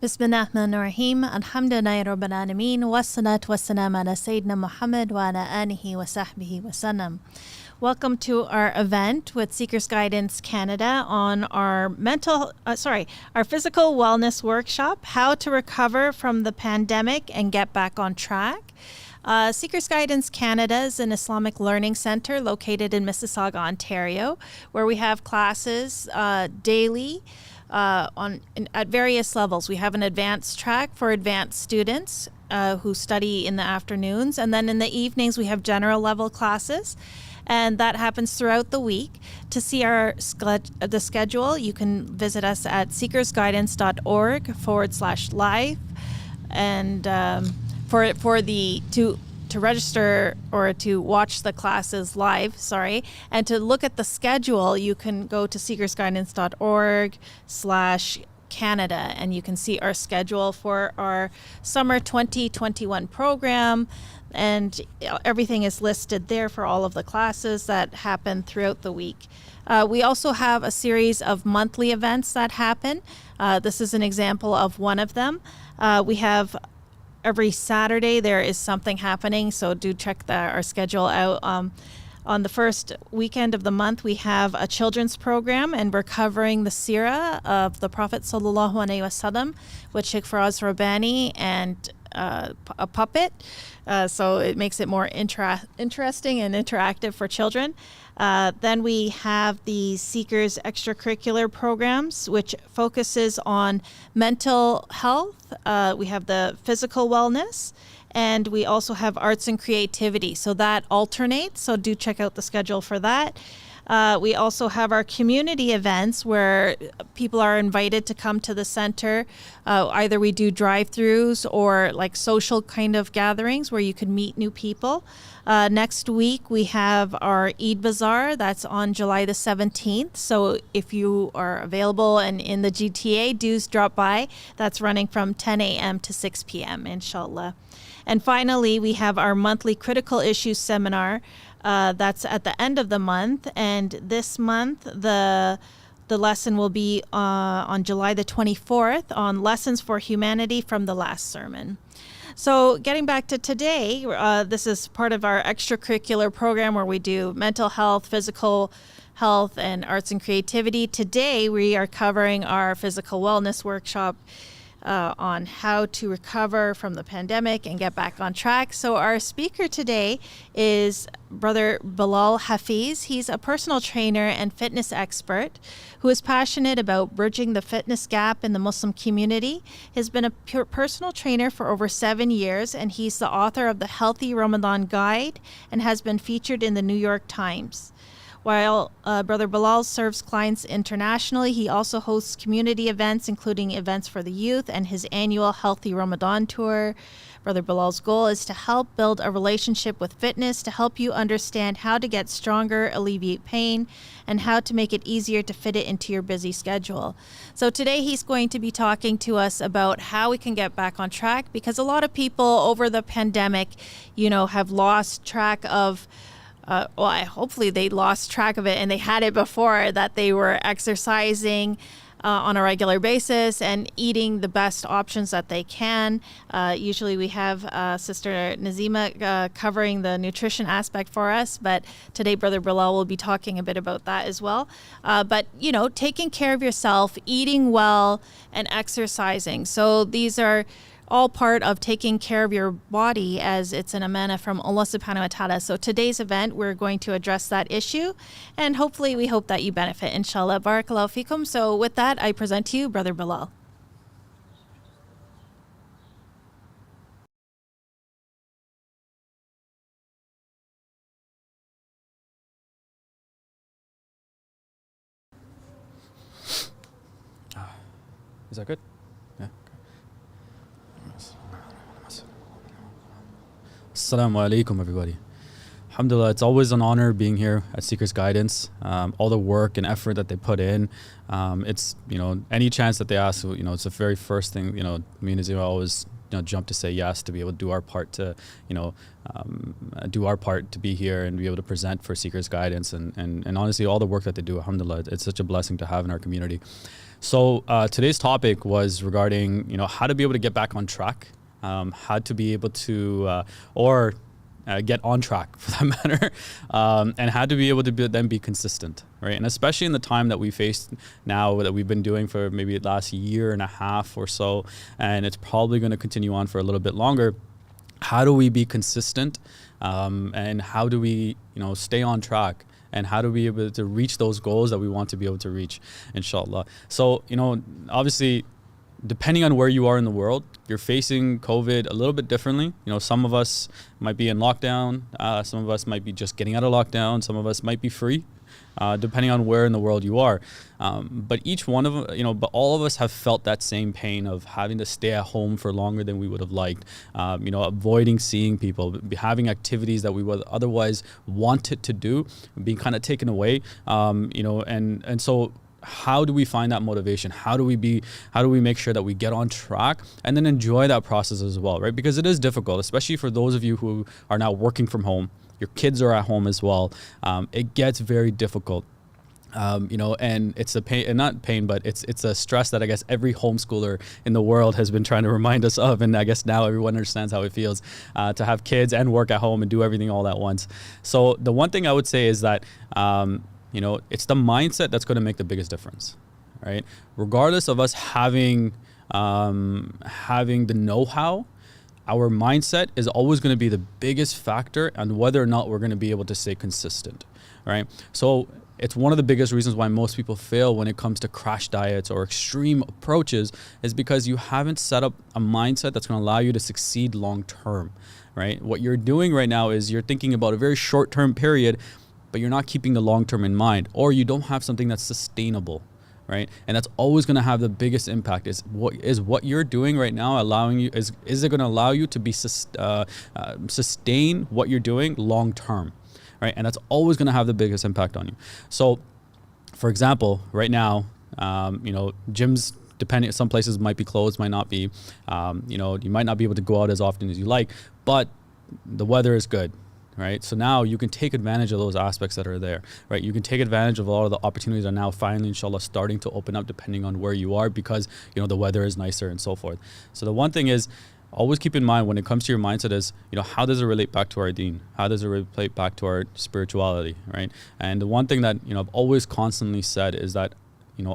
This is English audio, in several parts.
Bismillahirrahmanirrahim. Alhamdulillahi Rabbil Alameen. Wassalatu wassalam ala Sayyidina Muhammad wa ala alihi wa sahbihi wa sallam. Welcome to our event with Seekers Guidance Canada on our our physical wellness workshop, How to Recover from the Pandemic and Get Back on Track. Seekers Guidance Canada is an Islamic learning center located in Mississauga, Ontario, where we have classes daily at various levels. We have an advanced track for advanced students who study in the afternoons, and then in the evenings we have general level classes, and that happens throughout the week. To see the schedule, you can visit us at seekersguidance.org/live, and to register or to watch the classes live, and to look at the schedule, you can go to seekersguidance.org/Canada, and you can see our schedule for our summer 2021 program, and everything is listed there for all of the classes that happen throughout the week. We also have a series of monthly events that happen. This is an example of one of them. We have every Saturday there is something happening, so do check our schedule out. On the first weekend of the month, we have a children's program, and we're covering the seerah of the Prophet Sallallahu Alaihi Wasallam with Sheikh Faraz Rabbani and a puppet, so it makes it more interesting and interactive for children. Then we have the Seekers extracurricular programs, which focuses on mental health. We have the physical wellness, and we also have arts and creativity. So that alternates, so do check out the schedule for that. We also have our community events where people are invited to come to the center. Either we do drive-throughs or like social kind of gatherings where you can meet new people. Next week we have our Eid Bazaar. That's on July the 17th. So if you are available and in the GTA, do drop by. That's running from 10 a.m. to 6 p.m. inshallah. And finally, we have our monthly critical issues seminar. That's at the end of the month, and this month the lesson will be on July the 24th on Lessons for Humanity from the Last Sermon. So getting back to today, this is part of our extracurricular program where we do mental health, physical health, and arts and creativity. Today we are covering our physical wellness workshop on how to recover from the pandemic and get back on track. So our speaker today is Brother Belal Hafeez. He's a personal trainer and fitness expert who is passionate about bridging the fitness gap in the Muslim community. He's been a personal trainer for over 7 years, and he's the author of the Healthy Ramadan Guide and has been featured in the New York Times. While Brother Belal serves clients internationally, he also hosts community events, including events for the youth and his annual Healthy Ramadan Tour. Brother Belal's goal is to help build a relationship with fitness, to help you understand how to get stronger, alleviate pain, and how to make it easier to fit it into your busy schedule. So today he's going to be talking to us about how we can get back on track, because a lot of people over the pandemic, have lost track of hopefully they lost track of it, and they had it before, that they were exercising on a regular basis and eating the best options that they can. Usually we have Sister Nazima covering the nutrition aspect for us, but today Brother Belal will be talking a bit about that as well. But taking care of yourself, eating well, and exercising. So these are all part of taking care of your body, as it's an amana from Allah subhanahu wa ta'ala. So today's event, we're going to address that issue, and hopefully we hope that you benefit, inshallah. Barakallahu fikum. So with that, I present to you Brother Belal. Is that good? Yeah. Assalamu alaikum, everybody. Alhamdulillah, it's always an honor being here at Seekers Guidance. All the work and effort that they put in, it's, any chance that they ask, it's the very first thing, me and Nazima always jump to say yes, to be able to do our part to, do our part to be here and be able to present for Seekers Guidance, and honestly, all the work that they do, alhamdulillah, it's such a blessing to have in our community. So today's topic was regarding, how to be able to get back on track, how to be able to, get on track for that matter, and how to be able to then be consistent, right? And especially in the time that we face now, that we've been doing for maybe the last year and a half or so, and it's probably going to continue on for a little bit longer. How do we be consistent, and how do we, stay on track? And how do we be able to reach those goals that we want to be able to reach, inshallah? So, obviously, depending on where you are in the world, you're facing COVID a little bit differently. Some of us might be in lockdown. Some of us might be just getting out of lockdown. Some of us might be free, depending on where in the world you are. But each one of them, but all of us have felt that same pain of having to stay at home for longer than we would have liked. Avoiding seeing people, having activities that we would otherwise wanted to do, being kind of taken away. And so, how do we find that motivation? How do we make sure that we get on track and then enjoy that process as well, right? Because it is difficult, especially for those of you who are now working from home. Your kids are at home as well. It gets very difficult. And it's a pain, and not pain, but it's a stress that I guess every homeschooler in the world has been trying to remind us of. And I guess now everyone understands how it feels to have kids and work at home and do everything all at once. So the one thing I would say is that, it's the mindset that's going to make the biggest difference, right? Regardless of us having the know-how, our mindset is always going to be the biggest factor on whether or not we're going to be able to stay consistent, right? So it's one of the biggest reasons why most people fail when it comes to crash diets or extreme approaches, is because you haven't set up a mindset that's going to allow you to succeed long term, right? What you're doing right now is you're thinking about a very short-term period, but you're not keeping the long term in mind, or you don't have something that's sustainable, right? And that's always going to have the biggest impact. Is what you're doing right now allowing you, is it going to allow you to be sustain what you're doing long term, right? And that's always going to have the biggest impact on you. So, for example, right now, gyms, depending, some places might be closed, might not be. You might not be able to go out as often as you like, but the weather is good. Right. So now you can take advantage of those aspects that are there. Right. You can take advantage of all of the opportunities that are now finally, inshallah, starting to open up depending on where you are, because, the weather is nicer and so forth. So the one thing is, always keep in mind when it comes to your mindset is, how does it relate back to our deen? How does it relate back to our spirituality? Right. And the one thing that, I've always constantly said is that,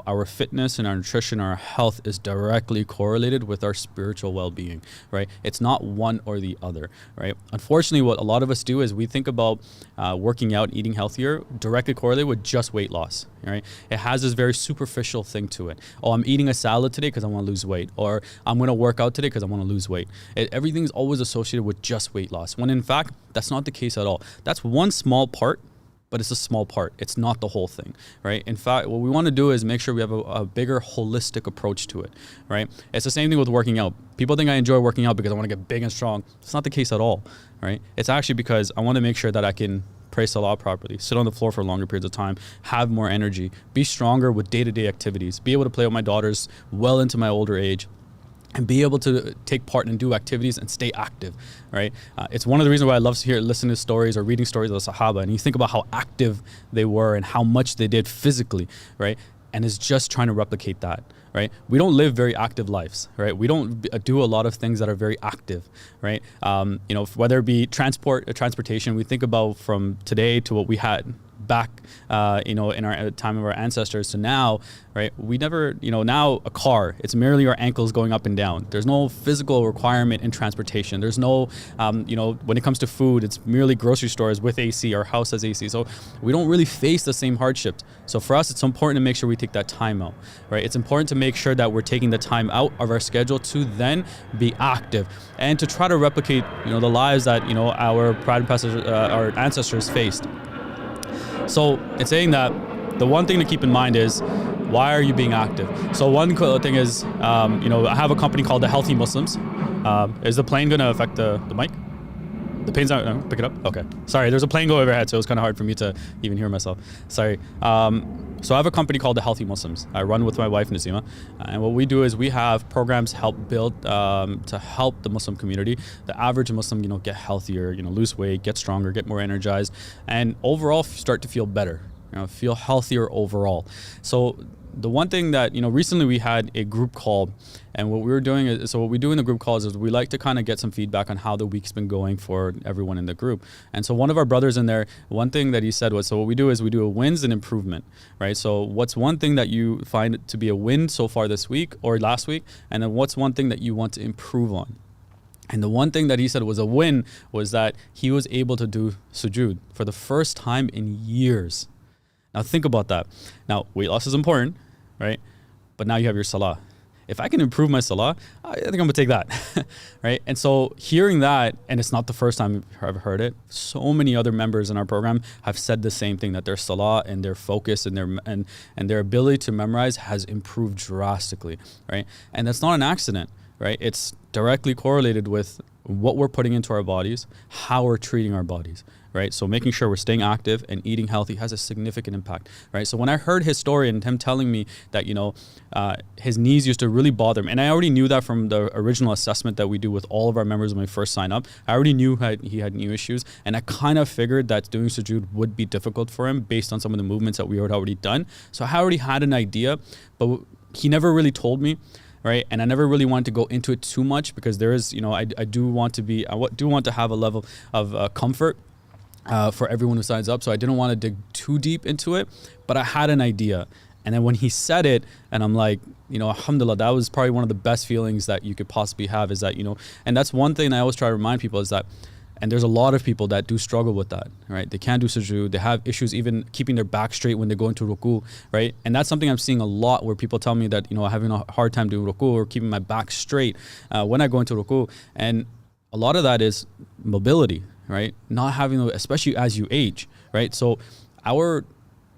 our fitness and our nutrition, our health is directly correlated with our spiritual well-being, right? It's not one or the other, right? Unfortunately, what a lot of us do is we think about working out, eating healthier, directly correlated with just weight loss, right? It has this very superficial thing to it. Oh, I'm eating a salad today because I want to lose weight, or I'm going to work out today because I want to lose weight. Everything's always associated with just weight loss, when in fact, that's not the case at all. That's one small part, but it's a small part. It's not the whole thing, right? In fact, what we want to do is make sure we have a bigger holistic approach to it, right? It's the same thing with working out. People think I enjoy working out because I want to get big and strong. It's not the case at all, right? It's actually because I want to make sure that I can pray salah properly, sit on the floor for longer periods of time, have more energy, be stronger with day-to-day activities, be able to play with my daughters well into my older age, and be able to take part and do activities and stay active, right? It's one of the reasons why I love to listen to stories or reading stories of the Sahaba, and you think about how active they were and how much they did physically, right? And it's just trying to replicate that, right? We don't live very active lives, right? We don't do a lot of things that are very active, right? Whether it be transportation, we think about from today to what we had back, in our time of our ancestors to now, right? We never, now a car, it's merely our ankles going up and down. There's no physical requirement in transportation. There's no, when it comes to food, it's merely grocery stores with AC. Our house has AC. So we don't really face the same hardships. So for us, it's important to make sure we take that time out, right? It's important to make sure that we're taking the time out of our schedule to then be active and to try to replicate, the lives that, our ancestors faced. So it's saying that the one thing to keep in mind is, why are you being active? So one thing is, I have a company called the Healthy Muslims. Is the plane going to affect the mic? The plane's not, no, pick it up? Okay. Sorry, there's a plane going overhead, so it was kind of hard for me to even hear myself. Sorry. So I have a company called the Healthy Muslims. I run with my wife Nazima, and what we do is we have programs help build to help the Muslim community, the average Muslim, get healthier, lose weight, get stronger, get more energized, and overall start to feel better, feel healthier overall. So the one thing that, recently we had a group call, and what we were doing is, so what we do in the group calls is we like to kind of get some feedback on how the week's been going for everyone in the group. And so one of our brothers in there, one thing that he said was, so what we do is we do a wins and improvement, right? So what's one thing that you find to be a win so far this week or last week? And then what's one thing that you want to improve on? And the one thing that he said was a win was that he was able to do sujood for the first time in years. Now think about that. Now weight loss is important, right? But now you have your salah. If I can improve my salah, I think I'm gonna take that, right? And so hearing that, and it's not the first time I've heard it, so many other members in our program have said the same thing, that their salah and their focus and their ability to memorize has improved drastically, right? And that's not an accident, right? It's directly correlated with what we're putting into our bodies, how we're treating our bodies, right? So making sure we're staying active and eating healthy has a significant impact, right? So when I heard his story and him telling me that, his knees used to really bother him, and I already knew that from the original assessment that we do with all of our members when we first sign up, I already knew he had knee issues, and I kind of figured that doing sujood would be difficult for him based on some of the movements that we had already done. So I already had an idea, but he never really told me. Right, and I never really wanted to go into it too much because there is, I do want to have a level of comfort for everyone who signs up. So I didn't want to dig too deep into it, but I had an idea. And then when he said it, and I'm like, alhamdulillah, that was probably one of the best feelings that you could possibly have, is that, and that's one thing I always try to remind people is that, and there's a lot of people that do struggle with that, right? They can't do sujood. They have issues even keeping their back straight when they go into ruku, right? And that's something I'm seeing a lot where people tell me that, having a hard time doing ruku or keeping my back straight when I go into ruku. And a lot of that is mobility, right? Not having, especially as you age, right? So our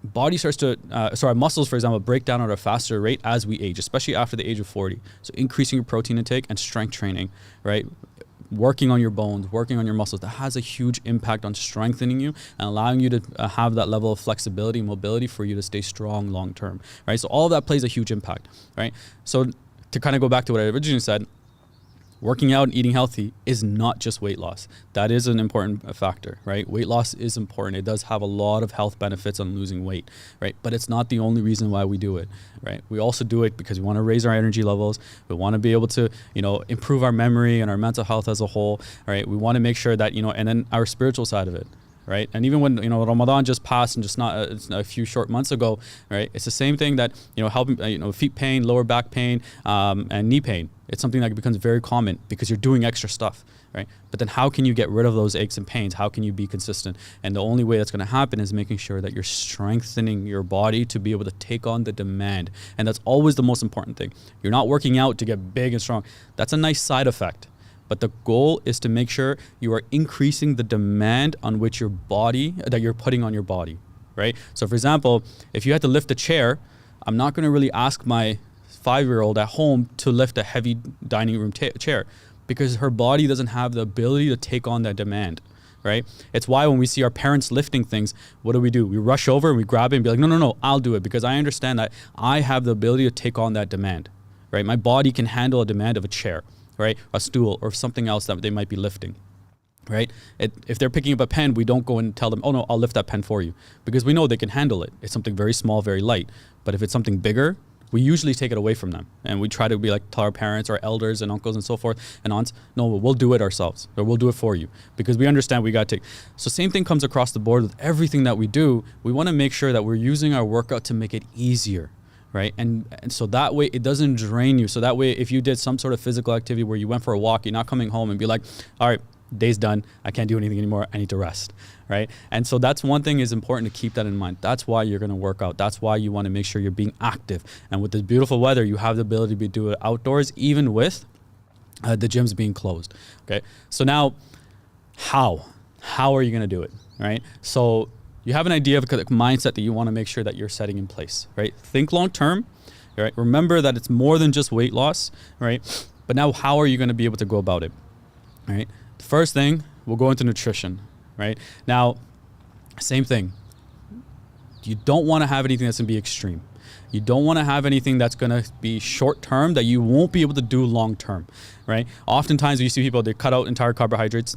body starts to, our muscles, for example, break down at a faster rate as we age, especially after the age of 40. So increasing your protein intake and strength training, right? Working on your bones, working on your muscles, that has a huge impact on strengthening you and allowing you to have that level of flexibility and mobility for you to stay strong long term, right? So all of that plays a huge impact, right? So to kind of go back to what I originally said, working out and eating healthy is not just weight loss. That is an important factor, right? Weight loss is important. It does have a lot of health benefits on losing weight, right? But it's not the only reason why we do it, right? We also do it because we want to raise our energy levels. We want to be able to, improve our memory and our mental health as a whole, right? We want to make sure that, and then our spiritual side of it, right? And even when, Ramadan just passed and just not a few short months ago, right? It's the same thing that, helping, feet pain, lower back pain, and knee pain. It's something that becomes very common because you're doing extra stuff, right? But then how can you get rid of those aches and pains? How can you be consistent? And the only way that's going to happen is making sure that you're strengthening your body to be able to take on the demand. And that's always the most important thing. You're not working out to get big and strong. That's a nice side effect. But the goal is to make sure you are increasing the demand on which your body, that you're putting on your body, right? So for example, if you had to lift a chair, I'm not going to really ask my 5-year-old at home to lift a heavy dining room chair because her body doesn't have the ability to take on that demand, right? It's why when we see our parents lifting things, what do? We rush over and we grab it and be like, no, I'll do it because I understand that I have the ability to take on that demand, right? My body can handle a demand of a chair, right? A stool or something else that they might be lifting, right? If they're picking up a pen, we don't go and tell them, oh no, I'll lift that pen for you because we know they can handle it. It's something very small, very light. But if it's something bigger, we usually take it away from them and we try to be like, tell our parents, our elders and uncles and so forth and aunts, no, we'll do it ourselves or we'll do it for you because we understand we got to take. So same thing comes across the board with everything that we do. We want to make sure that we're using our workout to make it easier, right? And so that way it doesn't drain you. So that way, if you did some sort of physical activity where you went for a walk, you're not coming home and be like, all right, day's done. I can't do anything anymore. I need to rest, right? And so that's one thing is important to keep that in mind. That's why you're going to work out. That's why you want to make sure you're being active. And with this beautiful weather, you have the ability to do it outdoors, even with the gyms being closed. Okay. So now how are you going to do it? Right. So you have an idea of a mindset that you want to make sure that you're setting in place, right? Think long-term, right? Remember that it's more than just weight loss, right? But now how are you going to be able to go about it? Right. The first thing, we'll go into nutrition, right? Now, same thing. you don't want to have anything that's going to be extreme. You don't want to have anything that's going to be short term that you won't be able to do long term, right? Oftentimes you see people, they cut out entire carbohydrates,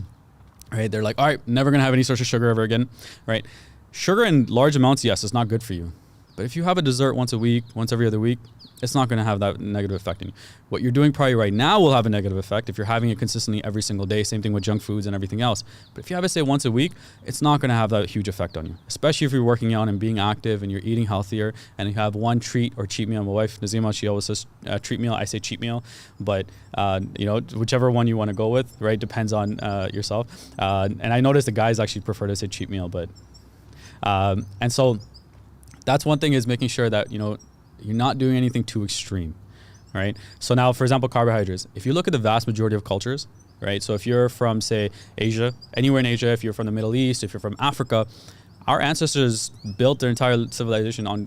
right? They're like, all right, never going to have any source of sugar ever again, right? Sugar in large amounts, yes, it's not good for you. But if you have a dessert once a week, once every other week, it's not going to have that negative effect on you. What you're doing probably right now will have a negative effect if you're having it consistently every single day. Same thing with junk foods and everything else. But if you have it, say, once a week, it's not going to have that huge effect on you, especially if you're working out and being active and you're eating healthier and you have one treat or cheat meal. My wife, Nazima, she always says treat meal. I say cheat meal, but whichever one you want to go with, right, depends on yourself. And I noticed the guys actually prefer to say cheat meal, but and so that's one thing, is making sure that, you're not doing anything too extreme, right? So now, for example, carbohydrates. If you look at the vast majority of cultures, right? So if you're from, say, Asia, anywhere in Asia, if you're from the Middle East, if you're from Africa, our ancestors built their entire civilization on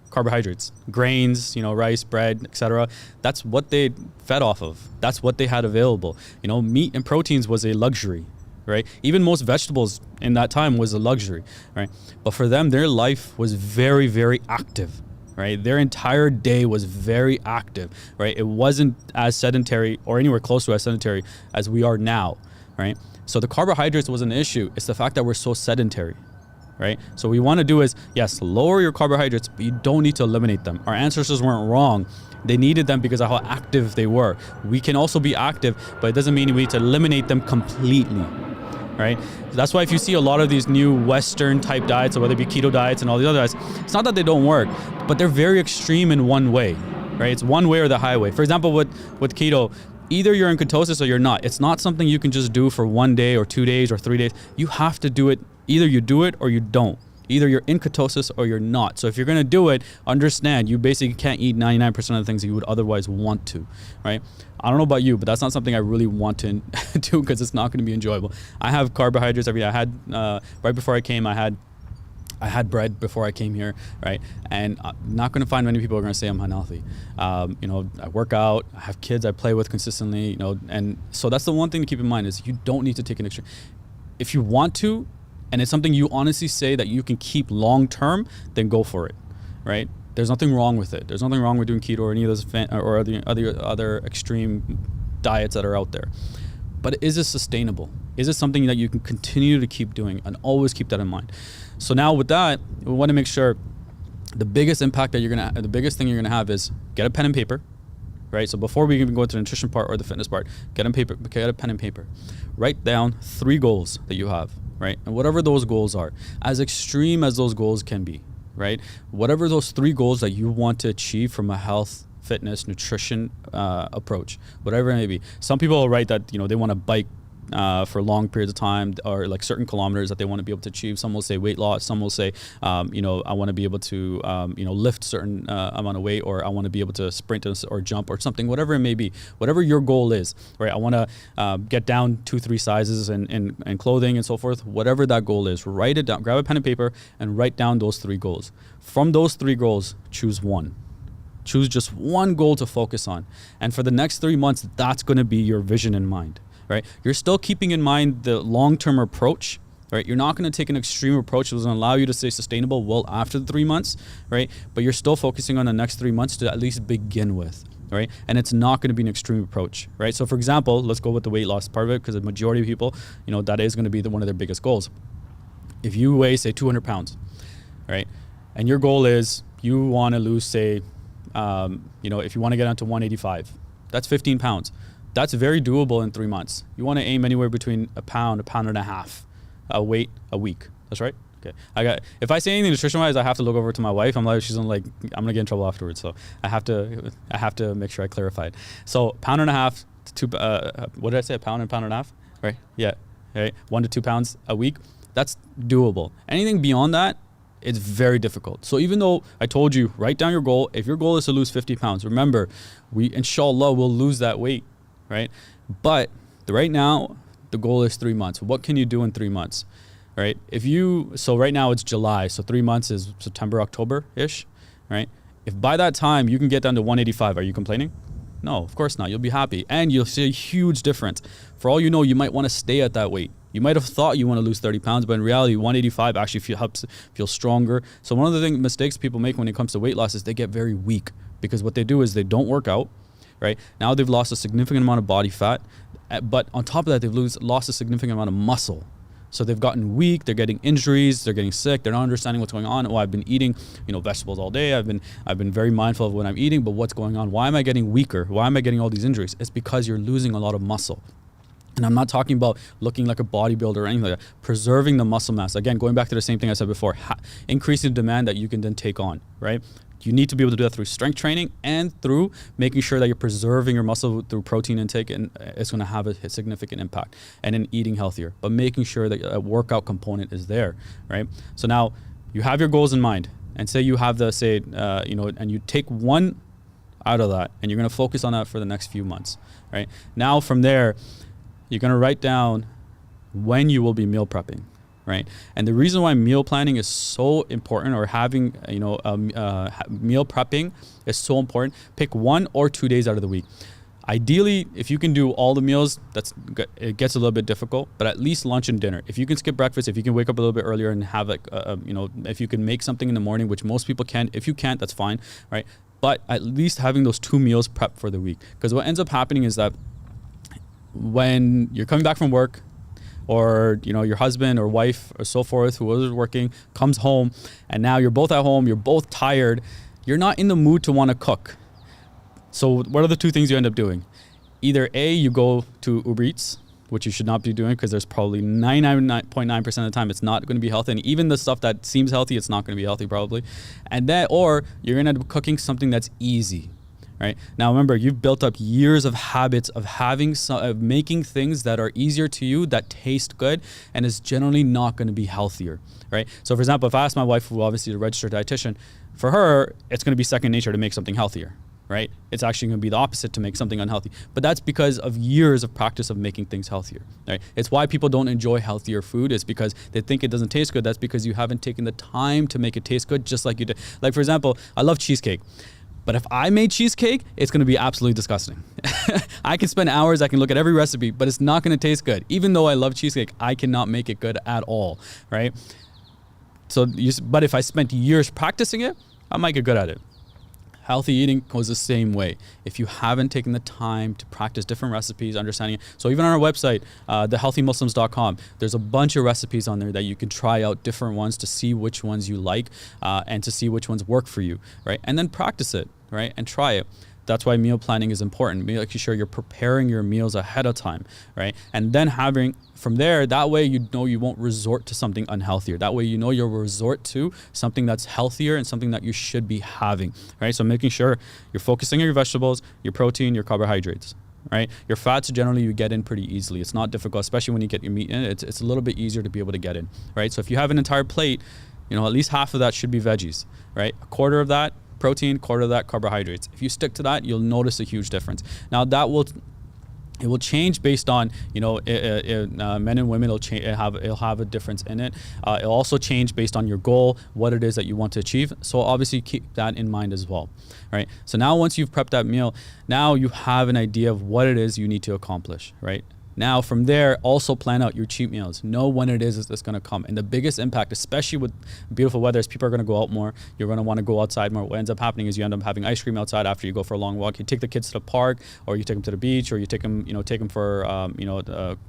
carbohydrates, grains, rice, bread, etc. That's what they fed off of. That's what they had available. Meat and proteins was a luxury, right? Even most vegetables in that time was a luxury, right? But for them, their life was very, very active, right? Their entire day was very active, right? It wasn't as sedentary or anywhere close to as sedentary as we are now, right? So the carbohydrates was an issue. It's the fact that we're so sedentary, right? So what we want to do is, yes, lower your carbohydrates, but you don't need to eliminate them. Our ancestors weren't wrong. They needed them because of how active they were. We can also be active, but it doesn't mean we need to eliminate them completely, right? That's why if you see a lot of these new Western type diets, or whether it be keto diets and all the other diets, it's not that they don't work, but they're very extreme in one way, right? It's one way or the highway. For example, with keto, either you're in ketosis or you're not. It's not something you can just do for 1 day or 2 days or 3 days. You have to do it. Either you do it or you don't. Either you're in ketosis or you're not. So if you're going to do it, understand you basically can't eat 99% of the things that you would otherwise want to, right? I don't know about you, but that's not something I really want to do, because it's not going to be enjoyable. I have carbohydrates every day. I had, right before I came, I had bread before I came here, right? And I'm not going to find many people who are going to say I'm unhealthy. I work out, I have kids I play with consistently, and so that's the one thing to keep in mind, is you don't need to take an extreme. If you want to, and it's something you honestly say that you can keep long term, then go for it, right? There's nothing wrong with it. There's nothing wrong with doing keto or any of those or other extreme diets that are out there. But is it sustainable? Is it something that you can continue to keep doing? And always keep that in mind. So now with that, we want to make sure the biggest thing you're gonna have is get a pen and paper, right? So before we even go into the nutrition part or the fitness part, get a pen and paper. Write down 3 goals that you have, right? And whatever those goals are, as extreme as those goals can be, right? Whatever those 3 goals that you want to achieve from a health, fitness, nutrition approach, whatever it may be. Some people will write that, they want to bike for long periods of time, or like certain kilometers that they want to be able to achieve. Some will say weight loss. Some will say, I want to be able to, lift certain amount of weight, or I want to be able to sprint or jump or something, whatever it may be, whatever your goal is, right? I want to get down 2-3 sizes in clothing and so forth, whatever that goal is, write it down, grab a pen and paper and write down those 3 goals. From those 3 goals, choose one. Choose just one goal to focus on. And for the next 3 months, that's going to be your vision in mind. Right? You're still keeping in mind the long-term approach, right? You're not going to take an extreme approach that doesn't allow you to stay sustainable well after the 3 months, right? But you're still focusing on the next 3 months to at least begin with, right? And it's not going to be an extreme approach, right? So for example, let's go with the weight loss part of it, because the majority of people, that is going to be one of their biggest goals. If you weigh, say, 200 pounds, right? And your goal is you want to lose, say, if you want to get down to 185, that's 15 pounds. That's very doable in 3 months. You want to aim anywhere between a pound and a half weight a week. That's right. Okay. If I say anything nutrition wise, I have to look over to my wife. I'm gonna get in trouble afterwards. So I have to make sure I clarify it. So pound and a half to 2. What did I say? A pound and a half? Right. Yeah. Right. 1 to 2 pounds a week. That's doable. Anything beyond that, it's very difficult. So even though I told you, write down your goal. If your goal is to lose 50 pounds, remember, we inshallah will lose that weight. Right? But right now, the goal is 3 months. What can you do in 3 months? Right? So right now it's July. So 3 months is September, October-ish, right? If by that time you can get down to 185, are you complaining? No, of course not. You'll be happy. And you'll see a huge difference. For all you know, you might want to stay at that weight. You might have thought you want to lose 30 pounds, but in reality, 185 actually helps feel stronger. So one of the mistakes people make when it comes to weight loss is they get very weak, because what they do is they don't work out, right? Now they've lost a significant amount of body fat, but on top of that, they've lost a significant amount of muscle. So they've gotten weak, they're getting injuries, they're getting sick, they're not understanding what's going on. Oh, I've been eating, vegetables all day. I've been very mindful of what I'm eating, but what's going on? Why am I getting weaker? Why am I getting all these injuries? It's because you're losing a lot of muscle. And I'm not talking about looking like a bodybuilder or anything like that. Preserving the muscle mass. Again, going back to the same thing I said before, increasing demand that you can then take on, right? You need to be able to do that through strength training and through making sure that you're preserving your muscle through protein intake, and it's going to have a significant impact. And in eating healthier, but making sure that a workout component is there, right? So now you have your goals in mind, and say you have and you take one out of that, and you're going to focus on that for the next few months, right? Now from there, you're going to write down when you will be meal prepping. Right. And the reason why meal planning is so important, or having, meal prepping is so important, pick 1 or 2 days out of the week. Ideally, if you can do all the meals, it gets a little bit difficult, but at least lunch and dinner. If you can skip breakfast, if you can wake up a little bit earlier and have if you can make something in the morning, which most people can. If you can't, that's fine. Right. But at least having those 2 meals prepped for the week. Because what ends up happening is that when you're coming back from work, or your husband or wife or so forth, who was working, comes home, and now you're both at home, you're both tired, you're not in the mood to want to cook. So what are the 2 things you end up doing? Either A, you go to Uber Eats, which you should not be doing, because there's probably 99.9% of the time it's not going to be healthy, and even the stuff that seems healthy, it's not going to be healthy probably. And then, or you're going to end up cooking something that's easy. Right now, remember, you've built up years of habits of of making things that are easier to you, that taste good, and is generally not going to be healthier. Right. So, for example, if I ask my wife, who obviously is a registered dietitian, for her, it's going to be second nature to make something healthier. Right. It's actually going to be the opposite, to make something unhealthy. But that's because of years of practice of making things healthier. Right. It's why people don't enjoy healthier food. It's because they think it doesn't taste good. That's because you haven't taken the time to make it taste good, just like you did. Like, for example, I love cheesecake. But if I made cheesecake, it's going to be absolutely disgusting. I can spend hours, I can look at every recipe, but it's not going to taste good. Even though I love cheesecake, I cannot make it good at all, right? But if I spent years practicing it, I might get good at it. Healthy eating goes the same way. If you haven't taken the time to practice different recipes, understanding it. So even on our website, thehealthymuslims.com, there's a bunch of recipes on there that you can try out different ones to see which ones you like, and to see which ones work for you, right? And then practice it, right? And try it. That's why meal planning is important. Making sure you're preparing your meals ahead of time, right? And then having, from there, that way you know you won't resort to something unhealthier. That way you know you'll resort to something that's healthier and something that you should be having, right? So making sure you're focusing on your vegetables, your protein, your carbohydrates, right? Your fats, generally you get in pretty easily. It's not difficult, especially when you get your meat in. It's a little bit easier to be able to get in, right? So if you have an entire plate, at least half of that should be veggies, right? A quarter of that protein, quarter of that carbohydrates. If you stick to that, you'll notice a huge difference. Now it will change based on, men and women. It'll have a difference in it. It'll also change based on your goal, what it is that you want to achieve. So obviously keep that in mind as well, right? So now once you've prepped that meal, now you have an idea of what it is you need to accomplish, right? Now from there, also plan out your cheat meals. Know when it is that's going to come. And the biggest impact, especially with beautiful weather, is people are going to go out more. You're going to want to go outside more. What ends up happening is you end up having ice cream outside after you go for a long walk. You take the kids to the park, or you take them to the beach, or you take them for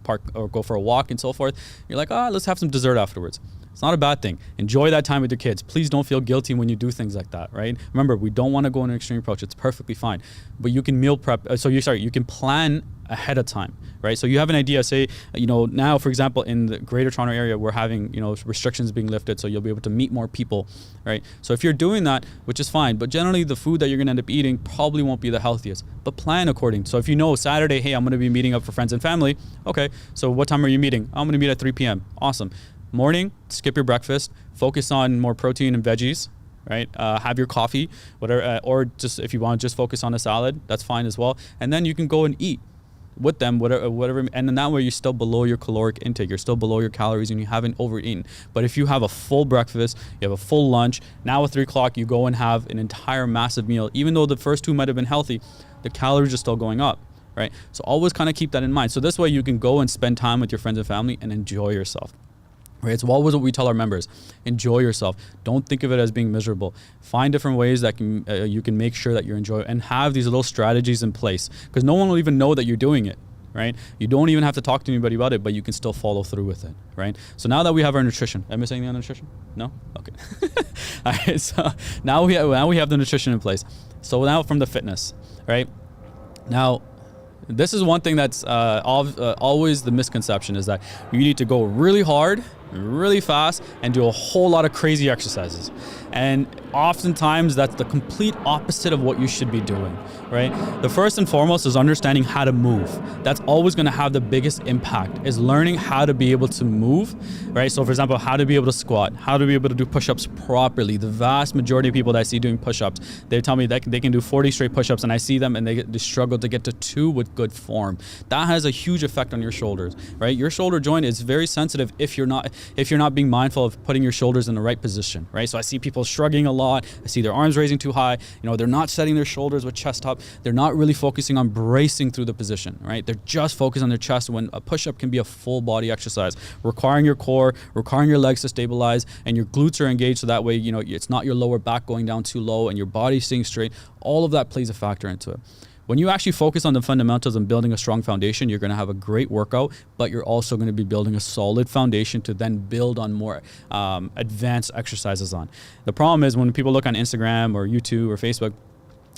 park, or go for a walk and so forth. You're like, let's have some dessert afterwards. It's not a bad thing. Enjoy that time with your kids. Please don't feel guilty when you do things like that, right? Remember, we don't want to go in an extreme approach. It's perfectly fine. But you can meal prep. You can plan ahead of time, right? So you have an idea, say, now, for example, in the Greater Toronto area, we're having, restrictions being lifted, so you'll be able to meet more people, right? So if you're doing that, which is fine, but generally the food that you're going to end up eating probably won't be the healthiest, but plan according. So if you know Saturday, hey, I'm going to be meeting up for friends and family. Okay, so what time are you meeting? I'm going to meet at 3 p.m. Awesome. Morning, skip your breakfast, focus on more protein and veggies, right? Have your coffee, whatever, or just if you want to just focus on a salad, that's fine as well. And then you can go and eat with them, whatever, and then that way you're still below your caloric intake, you're still below your calories, and you haven't overeaten. But if you have a full breakfast, you have a full lunch, now at 3 o'clock you go and have an entire massive meal, even though the first 2 might have been healthy, the calories are still going up, right? So always kind of keep that in mind. So this way you can go and spend time with your friends and family and enjoy yourself. Right, it's always what we tell our members: enjoy yourself. Don't think of it as being miserable. Find different ways that you can make sure that you're enjoying, and have these little strategies in place, because no one will even know that you're doing it. Right, you don't even have to talk to anybody about it, but you can still follow through with it. Right. So now that we have our nutrition, am I saying anything on nutrition? No. Okay. All right. So now we have the nutrition in place. So now from the fitness, right? Now, this is one thing that's always the misconception, is that you need to go really hard, really fast, and do a whole lot of crazy exercises. And oftentimes that's the complete opposite of what you should be doing, right? The first and foremost is understanding how to move. That's always going to have the biggest impact, is learning how to be able to move, right? So for example, how to be able to squat, how to be able to do push-ups properly. The vast majority of people that I see doing push-ups, they tell me that they can do 40 straight push-ups, and I see them and they struggle to get to 2 with good form. That has a huge effect on your shoulders, right? Your shoulder joint is very sensitive if you're not being mindful of putting your shoulders in the right position, right? So I see people shrugging a lot. I see their arms raising too high. They're not setting their shoulders with chest up. They're not really focusing on bracing through the position, right? They're just focused on their chest, when a push-up can be a full body exercise, requiring your core, requiring your legs to stabilize, and your glutes are engaged, so that way, it's not your lower back going down too low and your body staying straight. All of that plays a factor into it. When you actually focus on the fundamentals and building a strong foundation, you're going to have a great workout, but you're also going to be building a solid foundation to then build on more advanced exercises on. The problem is when people look on Instagram or YouTube or Facebook,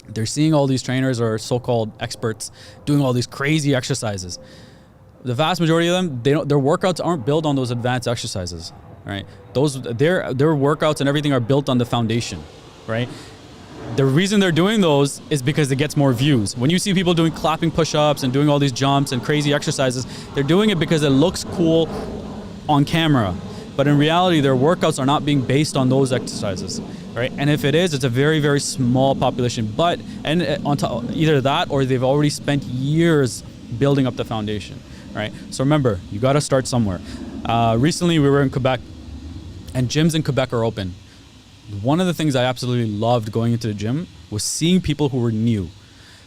they're seeing all these trainers or so-called experts doing all these crazy exercises. The vast majority of them, their workouts aren't built on those advanced exercises, right? Their workouts and everything are built on the foundation, right? The reason they're doing those is because it gets more views. When you see people doing clapping push-ups and doing all these jumps and crazy exercises, they're doing it because it looks cool on camera. But in reality, their workouts are not being based on those exercises, right? And if it is, it's a very, very small population. On top, either that, or they've already spent years building up the foundation, right? So remember, you got to start somewhere. Recently, we were in Quebec, and gyms in Quebec are open. One of the things I absolutely loved going into the gym was seeing people who were new.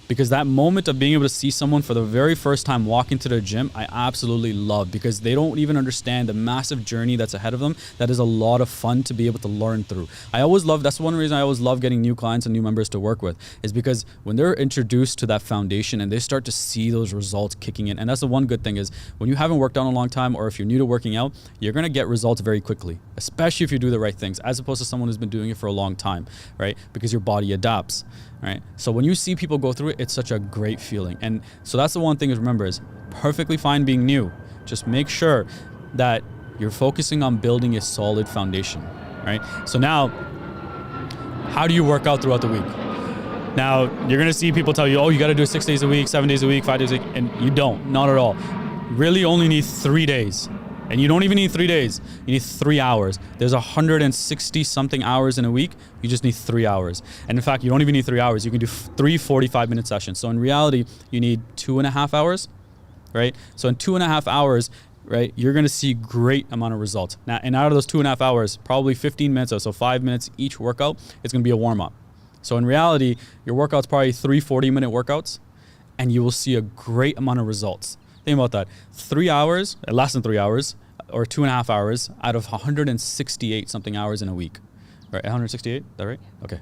Because that moment of being able to see someone for the very first time walk into the gym, I absolutely love, because they don't even understand the massive journey that's ahead of them. That is a lot of fun to be able to learn through. That's one reason I always love getting new clients and new members to work with, is because when they're introduced to that foundation and they start to see those results kicking in. And that's the one good thing, is when you haven't worked out in a long time, or if you're new to working out, you're going to get results very quickly, especially if you do the right things, as opposed to someone who's been doing it for a long time, right? Because your body adapts. Right. So when you see people go through it, it's such a great feeling. And so that's the one thing to remember, is perfectly fine being new. Just make sure that you're focusing on building a solid foundation. Right. So now, how do you work out throughout the week? Now, you're going to see people tell you, oh, you got to do it 6 days a week, 7 days a week, 5 days a week. And you don't. Not at all. Really only need 3 days. And you don't even need 3 days. You need 3 hours. There's 160 something hours in a week. You just need 3 hours. And in fact, you don't even need 3 hours. You can do 3 45-minute sessions. So in reality, you need 2.5 hours, right? So in 2.5 hours, right, you're going to see great amount of results. Now, and out of those 2.5 hours, probably 15 minutes or so, 5 minutes each workout, it's going to be a warm-up. So in reality, your workout's probably 3 40-minute workouts, and you will see a great amount of results. Think about that. 3 hours, less than 3 hours, or 2.5 hours out of 168 something hours in a week. Right, 168, is that right? Okay.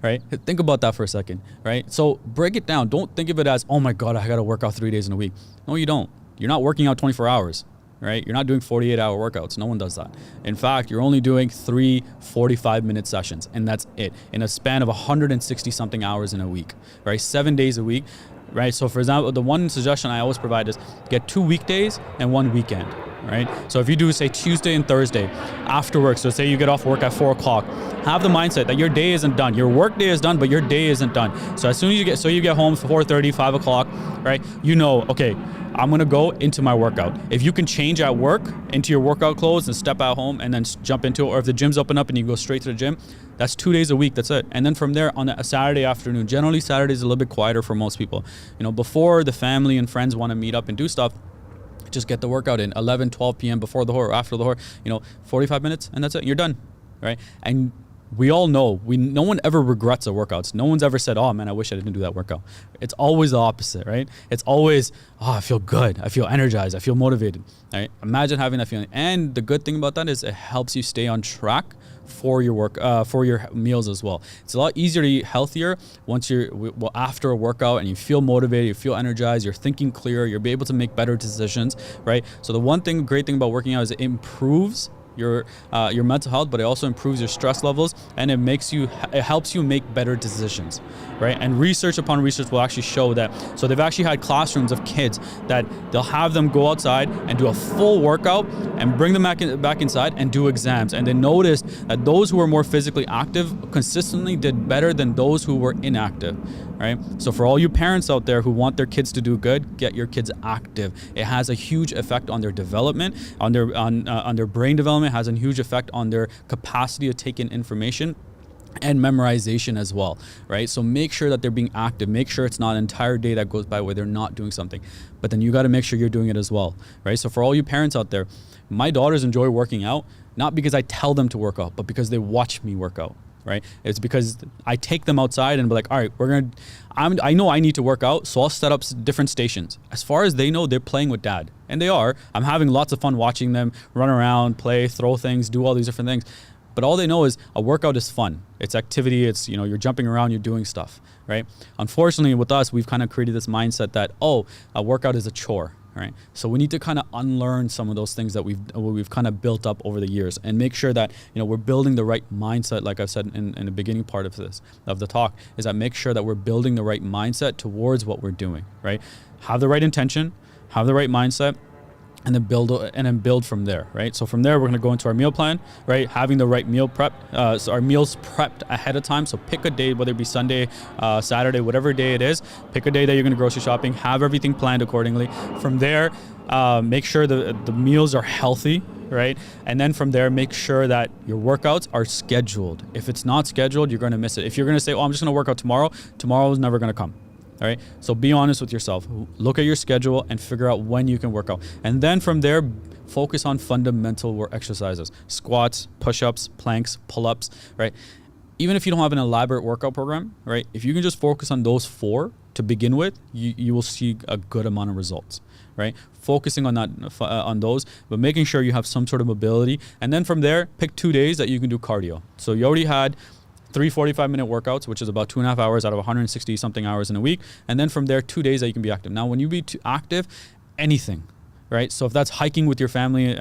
Right, think about that for a second, right? So break it down. Don't think of it as, oh my God, I gotta work out 3 days in a week. No, you don't. You're not working out 24 hours, right? You're not doing 48-hour workouts. No one does that. In fact, you're only doing 3 45-minute sessions, and that's it, in a span of 160 something hours in a week, right? 7 days a week, right? So for example, the one suggestion I always provide is get 2 weekdays and 1 weekend. Right? So if you do, say, Tuesday and Thursday after work, so say you get off work at 4 o'clock, have the mindset that your day isn't done. Your work day is done, but your day isn't done. So as soon as you get home for 4:30, 5 o'clock, right? Okay, I'm going to go into my workout. If you can change at work into your workout clothes and step out home and then jump into it, or if the gym's open up and you go straight to the gym, that's 2 days a week. That's it. And then from there on a Saturday afternoon, generally Saturday is a little bit quieter for most people. Before the family and friends want to meet up and do stuff, just get the workout in 11, 12 p.m. before the or after the 45 minutes, and that's it. You're done, right? And We all know, no one ever regrets a workout. No one's ever said, oh man, I wish I didn't do that workout. It's always the opposite, right? It's always, oh, I feel good. I feel energized. I feel motivated, right? Imagine having that feeling. And the good thing about that is it helps you stay on track for your work, for your meals as well. It's a lot easier to eat healthier once after a workout and you feel motivated, you feel energized, you're thinking clearer, you'll be able to make better decisions, right? So the great thing about working out is it improves your mental health, but it also improves your stress levels, and it helps you make better decisions, right? And research upon research will actually show that. So they've actually had classrooms of kids that they'll have them go outside and do a full workout and bring them back inside and do exams. And they noticed that those who were more physically active consistently did better than those who were inactive, right? So for all you parents out there who want their kids to do good, get your kids active. It has a huge effect on their development, on their brain development. Has a huge effect on their capacity to take in information and memorization as well, right? So make sure that they're being active. Make sure it's not an entire day that goes by where they're not doing something, but then you got to make sure you're doing it as well, right? So for all you parents out there, my daughters enjoy working out, not because I tell them to work out, but because they watch me work out, right? It's because I take them outside and be like, all right, I know I need to work out, so I'll set up different stations. As far as they know, they're playing with dad. And they are. I'm having lots of fun watching them run around, play, throw things, do all these different things. But all they know is a workout is fun. It's activity. It's, you're jumping around, you're doing stuff, right? Unfortunately, with us, we've kind of created this mindset that, a workout is a chore. Right. So we need to kind of unlearn some of those things that we've kind of built up over the years, and make sure that we're building the right mindset. Like I've said in the beginning part of the talk, is that make sure that we're building the right mindset towards what we're doing. Right. Have the right intention, have the right mindset, and then build from there, right? So from there, we're gonna go into our meal plan, right? Having the right meal prep, so our meals prepped ahead of time. So pick a day, whether it be Sunday, Saturday, whatever day it is, pick a day that you're gonna grocery shopping, have everything planned accordingly. From there, make sure the meals are healthy, right? And then from there, make sure that your workouts are scheduled. If it's not scheduled, you're gonna miss it. If you're gonna say, I'm just gonna work out tomorrow is never gonna come. All right. So be honest with yourself. Look at your schedule and figure out when you can work out. And then from there, focus on fundamental work exercises, squats, push-ups, planks, pull-ups, right? Even if you don't have an elaborate workout program, right? If you can just focus on those 4 to begin with, you will see a good amount of results, right? Focusing on that, on those, but making sure you have some sort of mobility. And then from there, pick 2 days that you can do cardio. So you already had 3 45-minute workouts, which is about 2.5 hours out of 160 something hours in a week. And then from there, 2 days that you can be active. Now, when you be active, anything, right? So if that's hiking with your family,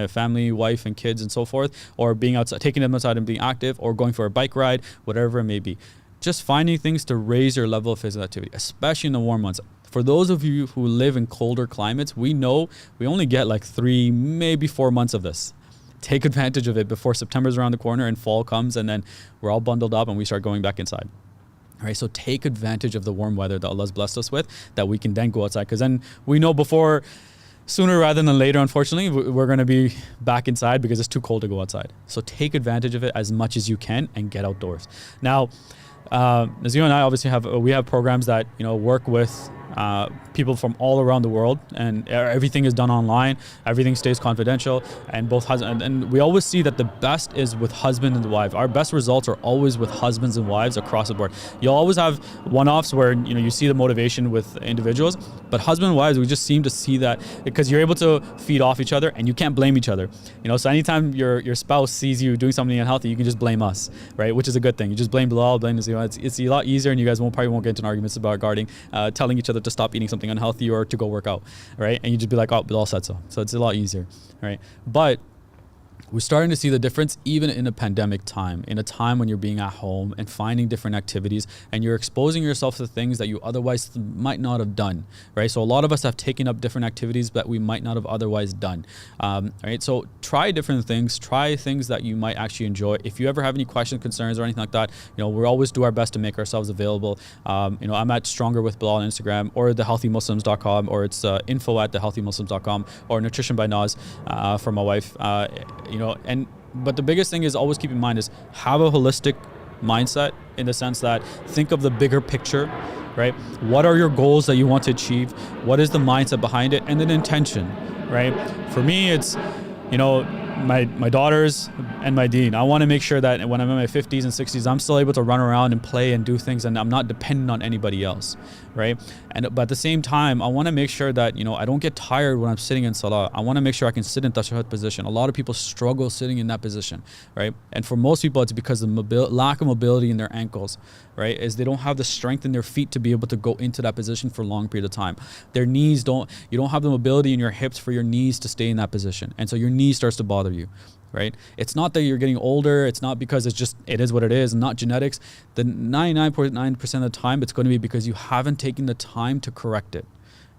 family, wife and kids and so forth, or being outside, taking them outside and being active, or going for a bike ride, whatever it may be, just finding things to raise your level of physical activity, especially in the warm months. For those of you who live in colder climates, we know we only get like 3, maybe 4 months of this. Take advantage of it before September's around the corner and fall comes, and then we're all bundled up and we start going back inside. All right, so take advantage of the warm weather that Allah's blessed us with, that we can then go outside, because then we know sooner rather than later, unfortunately, we're going to be back inside because it's too cold to go outside. So take advantage of it as much as you can and get outdoors. Now, as you and I obviously have programs that work with people from all around the world, and everything is done online, everything stays confidential, and and we always see that the best is with husband and wife. Our best results are always with husbands and wives across the board. You'll always have one-offs where you see the motivation with individuals, but husband and wives, we just seem to see that because you're able to feed off each other and you can't blame each other. So anytime your spouse sees you doing something unhealthy, you can just blame us, right? Which is a good thing. You just blame Belal, blame Nazima. It's a lot easier, and you guys probably won't get into arguments about regarding telling each other to stop eating something unhealthy or to go work out, right? And you just be like, Belal said so. So it's a lot easier, right? But we're starting to see the difference even in a pandemic time, in a time when you're being at home and finding different activities, and you're exposing yourself to things that you otherwise might not have done, right? So a lot of us have taken up different activities that we might not have otherwise done, right? So try different things, try things that you might actually enjoy. If you ever have any questions, concerns, or anything like that, we'll always do our best to make ourselves available. I'm at Stronger with Belal on Instagram, or thehealthymuslims.com, or it's info@thehealthymuslims.com, or Nutrition by Naz for my wife. But the biggest thing is always keep in mind is have a holistic mindset, in the sense that think of the bigger picture, right? What are your goals that you want to achieve? What is the mindset behind it? And then intention, right? For me, it's, my daughters and my dean. I want to make sure that when I'm in my 50s and 60s, I'm still able to run around and play and do things, and I'm not dependent on anybody else, right? But at the same time, I want to make sure that, I don't get tired when I'm sitting in salah. I want to make sure I can sit in tashahhud position. A lot of people struggle sitting in that position, right? And for most people, it's because of lack of mobility in their ankles, right? Is they don't have the strength in their feet to be able to go into that position for a long period of time. Their knees you don't have the mobility in your hips for your knees to stay in that position. And so your knee starts to bother you, right? It's not that you're getting older. It's not because it is what it is, not genetics. The 99.9% of the time, it's going to be because you haven't taken the time to correct it,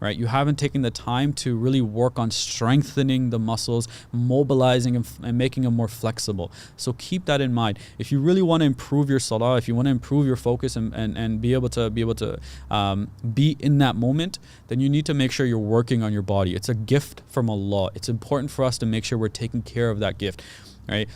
right? You haven't taken the time to really work on strengthening the muscles, mobilizing and making them more flexible. So keep that in mind. If you really want to improve your salah, if you want to improve your focus and be able to be in that moment, then you need to make sure you're working on your body. It's a gift from Allah. It's important for us to make sure we're taking care of that gift, right?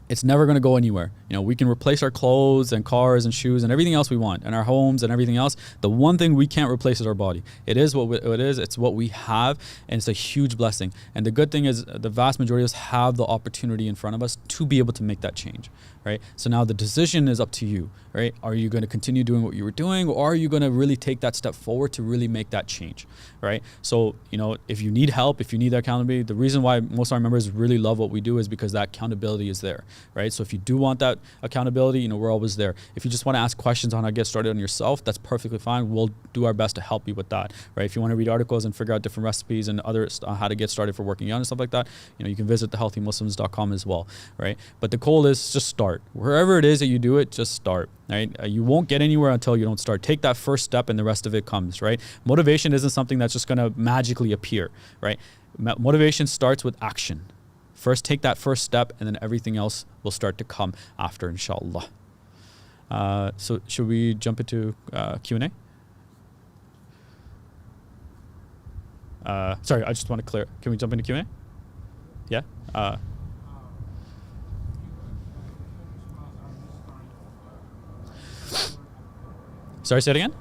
It's never going to go anywhere. We can replace our clothes and cars and shoes and everything else we want, and our homes and everything else. The one thing we can't replace is our body. It is what it is. It's what we have, and it's a huge blessing. And the good thing is the vast majority of us have the opportunity in front of us to be able to make that change, right? So now the decision is up to you, right? Are you going to continue doing what you were doing, or are you going to really take that step forward to really make that change, right? So, if you need help, if you need that accountability, the reason why most of our members really love what we do is because that accountability is there, right? So if you do want that accountability, we're always there. If you just want to ask questions on how to get started on yourself, that's perfectly fine. We'll do our best to help you with that, right? If you want to read articles and figure out different recipes and how to get started for working out and stuff like that, you can visit thehealthymuslims.com as well, right? But the goal is just start. Wherever it is that you do it, just start, right? You won't get anywhere until you don't start. Take that first step and the rest of it comes, right? Motivation isn't something that's just going to magically appear, right? Motivation starts with action. First, take that first step, and then everything else will start to come after, inshallah. So should we jump into Q&A? Sorry, I just want to clear. Can we jump into Q&A? Yeah? Sorry, say it again?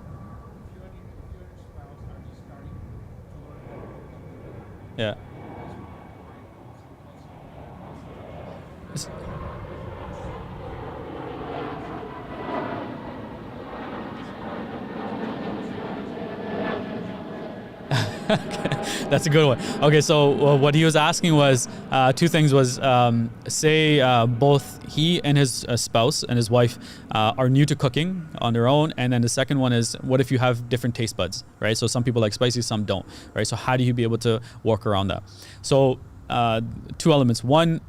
Yeah. That's a good one. Okay, so what he was asking was two things. Was say both he and his spouse and his wife are new to cooking on their own, and then the second one is, what if you have different taste buds, right? So some people like spicy, some don't, right? So how do you be able to work around that? So two elements. One,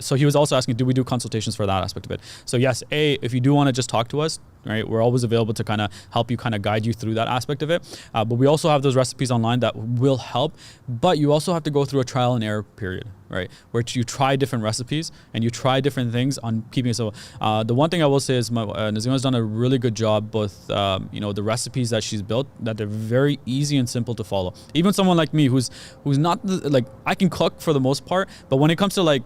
so he was also asking, do we do consultations for that aspect of it? So yes, if you do want to just talk to us, right, we're always available to kind of help you, kind of guide you through that aspect of it. But we also have those recipes online that will help, but you also have to go through a trial and error period, right, where you try different recipes and you try different things on keeping it. So the one thing I will say is Nazima's done a really good job with the recipes that she's built, that they're very easy and simple to follow. Even someone like me who's not I can cook for the most part, but when it comes to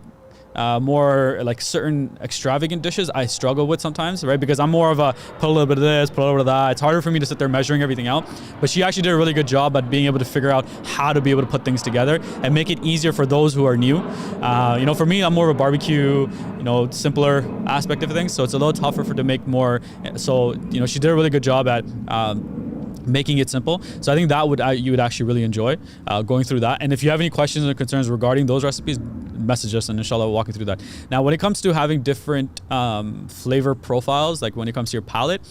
more like certain extravagant dishes, I struggle with sometimes, right? Because I'm more of a put a little bit of this, put a little bit of that. It's harder for me to sit there measuring everything out. But she actually did a really good job at being able to figure out how to be able to put things together and make it easier for those who are new. For me, I'm more of a barbecue, simpler aspect of things. So it's a little tougher to make more. So, she did a really good job at making it simple. So I think that you would actually really enjoy going through that. And if you have any questions or concerns regarding those recipes, message us and inshallah we'll walk you through that. Now, when it comes to having different flavor profiles, like when it comes to your palate,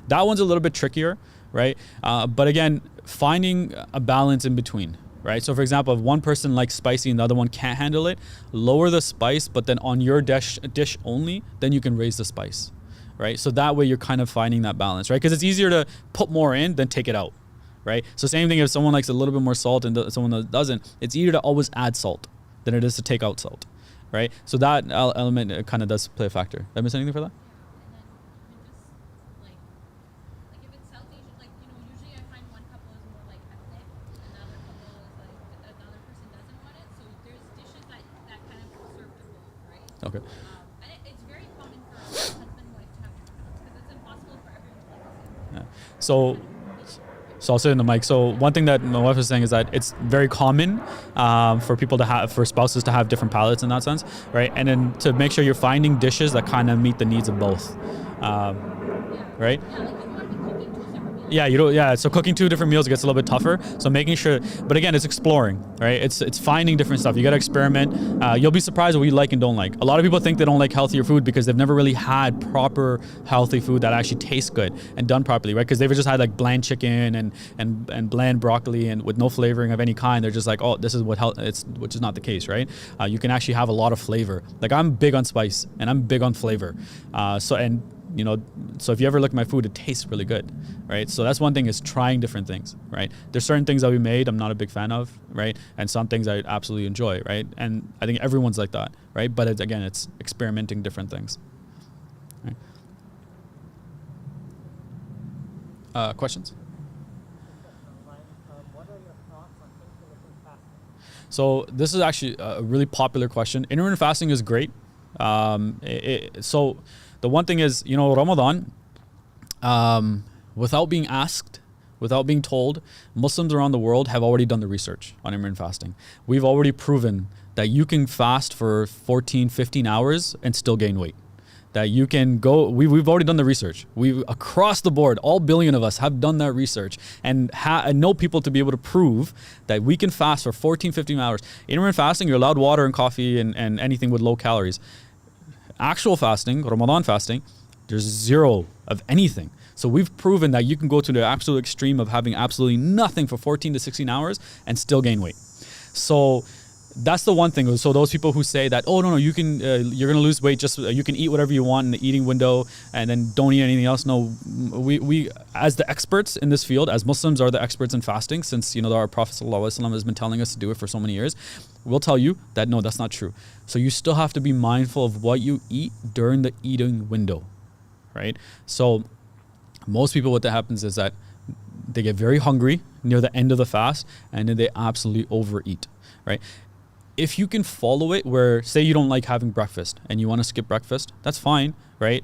that one's a little bit trickier, right? But again, finding a balance in between, right? So for example, if one person likes spicy and the other one can't handle it, lower the spice, but then on your dish only, then you can raise the spice. Right? So that way you're kind of finding that balance, right? Because it's easier to put more in than take it out, right? So same thing if someone likes a little bit more salt and someone that doesn't, it's easier to always add salt than it is to take out salt, right? So that element kind of does play a factor. Did I miss anything for that? Okay. So So I'll sit in the mic. So one thing that my wife was saying is that it's very common for people to have, for spouses to have different palates in that sense, right? And then to make sure you're finding dishes that kind of meet the needs of both, right? Yeah, you don't. Yeah, so cooking 2 different meals gets a little bit tougher. So making sure, but again, it's exploring, right? It's finding different stuff. You got to experiment. You'll be surprised what you like and don't like. A lot of people think they don't like healthier food because they've never really had proper healthy food that actually tastes good and done properly, right? Because they've just had like bland chicken and bland broccoli and with no flavoring of any kind. They're just like, oh, this is what it's, which is not the case, right? You can actually have a lot of flavor. Like I'm big on spice and I'm big on flavor. So if you ever look at my food, it tastes really good, right? So that's one thing, is trying different things, right? There's certain things that we made I'm not a big fan of, right? And some things I absolutely enjoy, right? And I think everyone's like that, right? But it's experimenting different things. Right? Questions? What are your thoughts on intermittent fasting? So this is actually a really popular question. Intermittent fasting is great. So the one thing is, Ramadan, without being asked, without being told, Muslims around the world have already done the research on intermittent fasting. We've already proven that you can fast for 14, 15 hours and still gain weight. That you can go, we've already done the research. We across the board, all billion of us have done that research and know people to be able to prove that we can fast for 14, 15 hours. Intermittent fasting, you're allowed water and coffee and anything with low calories. Actual fasting, Ramadan fasting, there's 0 of anything. So we've proven that you can go to the absolute extreme of having absolutely nothing for 14 to 16 hours and still gain weight. So that's the one thing. So those people who say that, oh no, you can, you're gonna lose weight, just you can eat whatever you want in the eating window and then don't eat anything else. No, we as the experts in this field, as Muslims are the experts in fasting, since our Prophet ﷺ has been telling us to do it for so many years. We'll tell you that no, that's not true. So you still have to be mindful of what you eat during the eating window, right? So most people, what that happens is that they get very hungry near the end of the fast and then they absolutely overeat, right? If you can follow it where, say you don't like having breakfast and you want to skip breakfast, that's fine, right?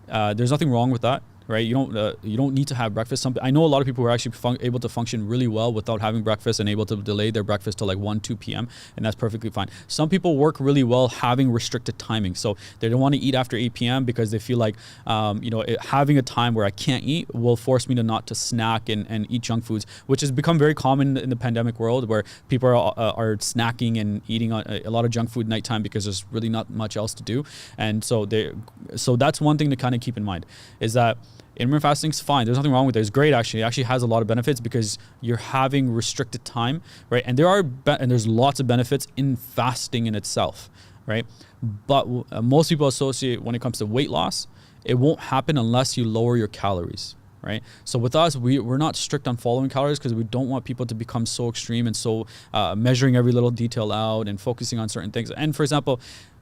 There's nothing wrong with that, right? You don't need to have breakfast. I know a lot of people who are actually able to function really well without having breakfast and able to delay their breakfast till like 1, 2 p.m. and that's perfectly fine. Some people work really well having restricted timing. So they don't want to eat after 8 p.m. because they feel like, having a time where I can't eat will force me to not to snack and eat junk foods, which has become very common in the pandemic world where people are snacking and eating a lot of junk food nighttime because there's really not much else to do. And so that's one thing to kind of keep in mind, is that intermittent fasting is fine. There's nothing wrong with it. It's great, actually. It actually has a lot of benefits because you're having restricted time, right? And there's lots of benefits in fasting in itself, right? But most people associate, when it comes to weight loss, it won't happen unless you lower your calories, right? So with us, we're not strict on following calories because we don't want people to become so extreme and so measuring every little detail out and focusing on certain things. And for example,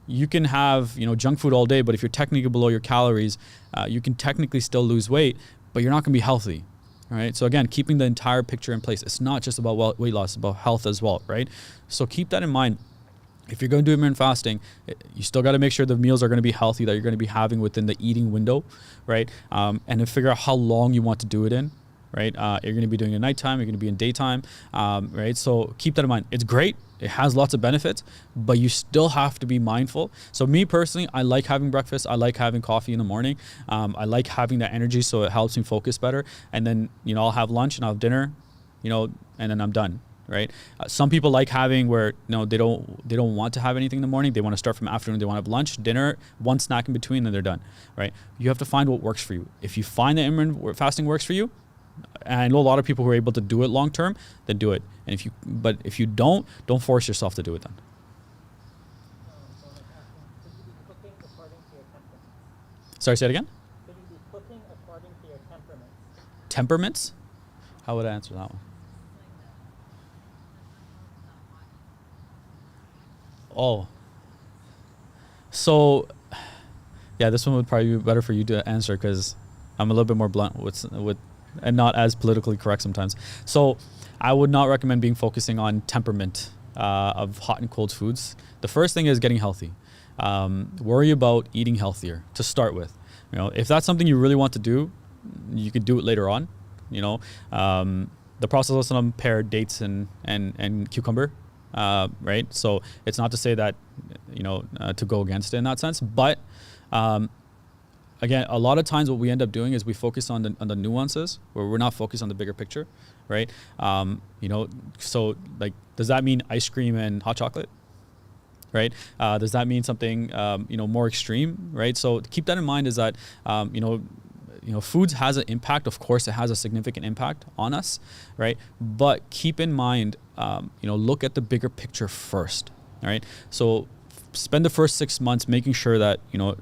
you can have junk food all day, but if you're technically below your calories, you can technically still lose weight, but you're not going to be healthy. All right. So again, keeping the entire picture in place. It's not just about weight loss, it's about health as well, right? So keep that in mind. If you're going to do intermittent fasting, you still got to make sure the meals are going to be healthy, that you're going to be having within the eating window, right? And then figure out how long you want to do it in. Right, you're going to be doing it at nighttime. You're going to be in daytime, right? So keep that in mind. It's great. It has lots of benefits, but you still have to be mindful. So me personally, I like having breakfast. I like having coffee in the morning. I like having that energy, so it helps me focus better. And then I'll have lunch and I'll have dinner, and then I'm done. Right. Some people like having where they don't want to have anything in the morning. They want to start from afternoon. They want to have lunch, dinner, one snack in between, and they're done. Right. You have to find what works for you. If you find that intermittent fasting works for you, and I know a lot of people who are able to do it long term, then do it. And if you don't force yourself to do it then. So like asking, should you be cooking according to your temperament? Sorry, say it again? Should you be cooking according to your temperament? Temperaments? How would I answer that one? Oh. So, yeah, this one would probably be better for you to answer because I'm a little bit more blunt with and not as politically correct sometimes. So I would not recommend focusing on temperament of hot and cold foods. The first thing is getting healthy. Worry about eating healthier to start with. If that's something you really want to do, you could do it later on, The Prophet paired dates and cucumber, right? So it's not to say that, to go against it in that sense, but again, a lot of times what we end up doing is we focus on the nuances where we're not focused on the bigger picture, right? So like, does that mean ice cream and hot chocolate? Right? Does that mean something, more extreme, right? So keep that in mind is that, foods has an impact. Of course, it has a significant impact on us, right? But keep in mind, look at the bigger picture first, all right? So spend the first 6 months making sure that,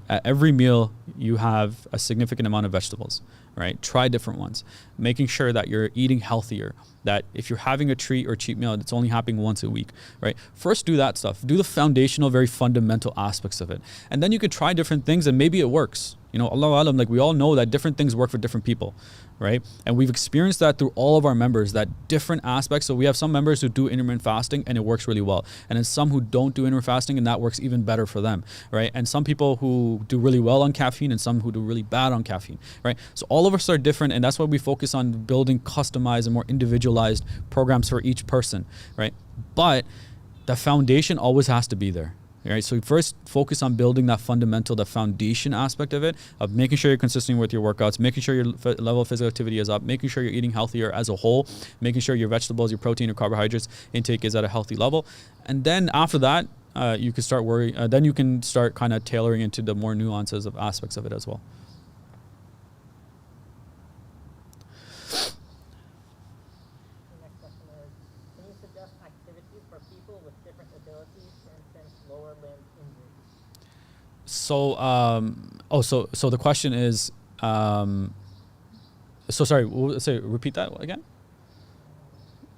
at every meal you have a significant amount of vegetables, right? Try different ones, making sure that you're eating healthier, that if you're having a treat or cheat meal, it's only happening once a week, right? First, do that stuff. Do the foundational, very fundamental aspects of it. And then you could try different things and maybe it works. Allahu Alam, like we all know that different things work for different people, right? And we've experienced that through all of our members, that different aspects. So we have some members who do intermittent fasting and it works really well. And then some who don't do intermittent fasting and that works even better for them, right? And some people who do really well on caffeine and some who do really bad on caffeine, right? So all of us are different, and that's why we focus on building customized and more individualized programs for each person, right? But the foundation always has to be there. Right, so first focus on building that fundamental, the foundation aspect of it, of making sure you're consistent with your workouts, making sure your level of physical activity is up, making sure you're eating healthier as a whole, making sure your vegetables, your protein, your carbohydrates intake is at a healthy level. And then after that, you can start then you can start kind of tailoring into the more nuances of aspects of it as well. The next question is, can you suggest activities for people with different abilities, for instance, lower limb injuries? So the question is, sorry, repeat that again.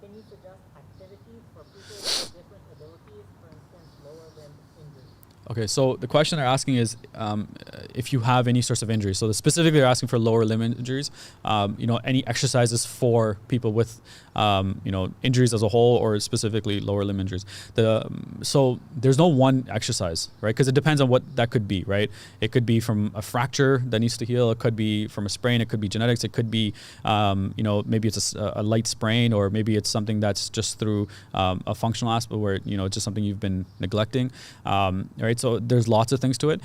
Can you suggest activities for people with different abilities, for instance, lower limb injuries? Okay, so the question they're asking is if you have any sorts of injuries. So specifically they're asking for lower limb injuries, any exercises for people with, injuries as a whole or specifically lower limb injuries. So there's no one exercise, right? Because it depends on what that could be, right? It could be from a fracture that needs to heal. It could be from a sprain. It could be genetics. It could be, maybe it's a light sprain, or maybe it's something that's just through a functional aspect where, it's just something you've been neglecting, right? So there's lots of things to it.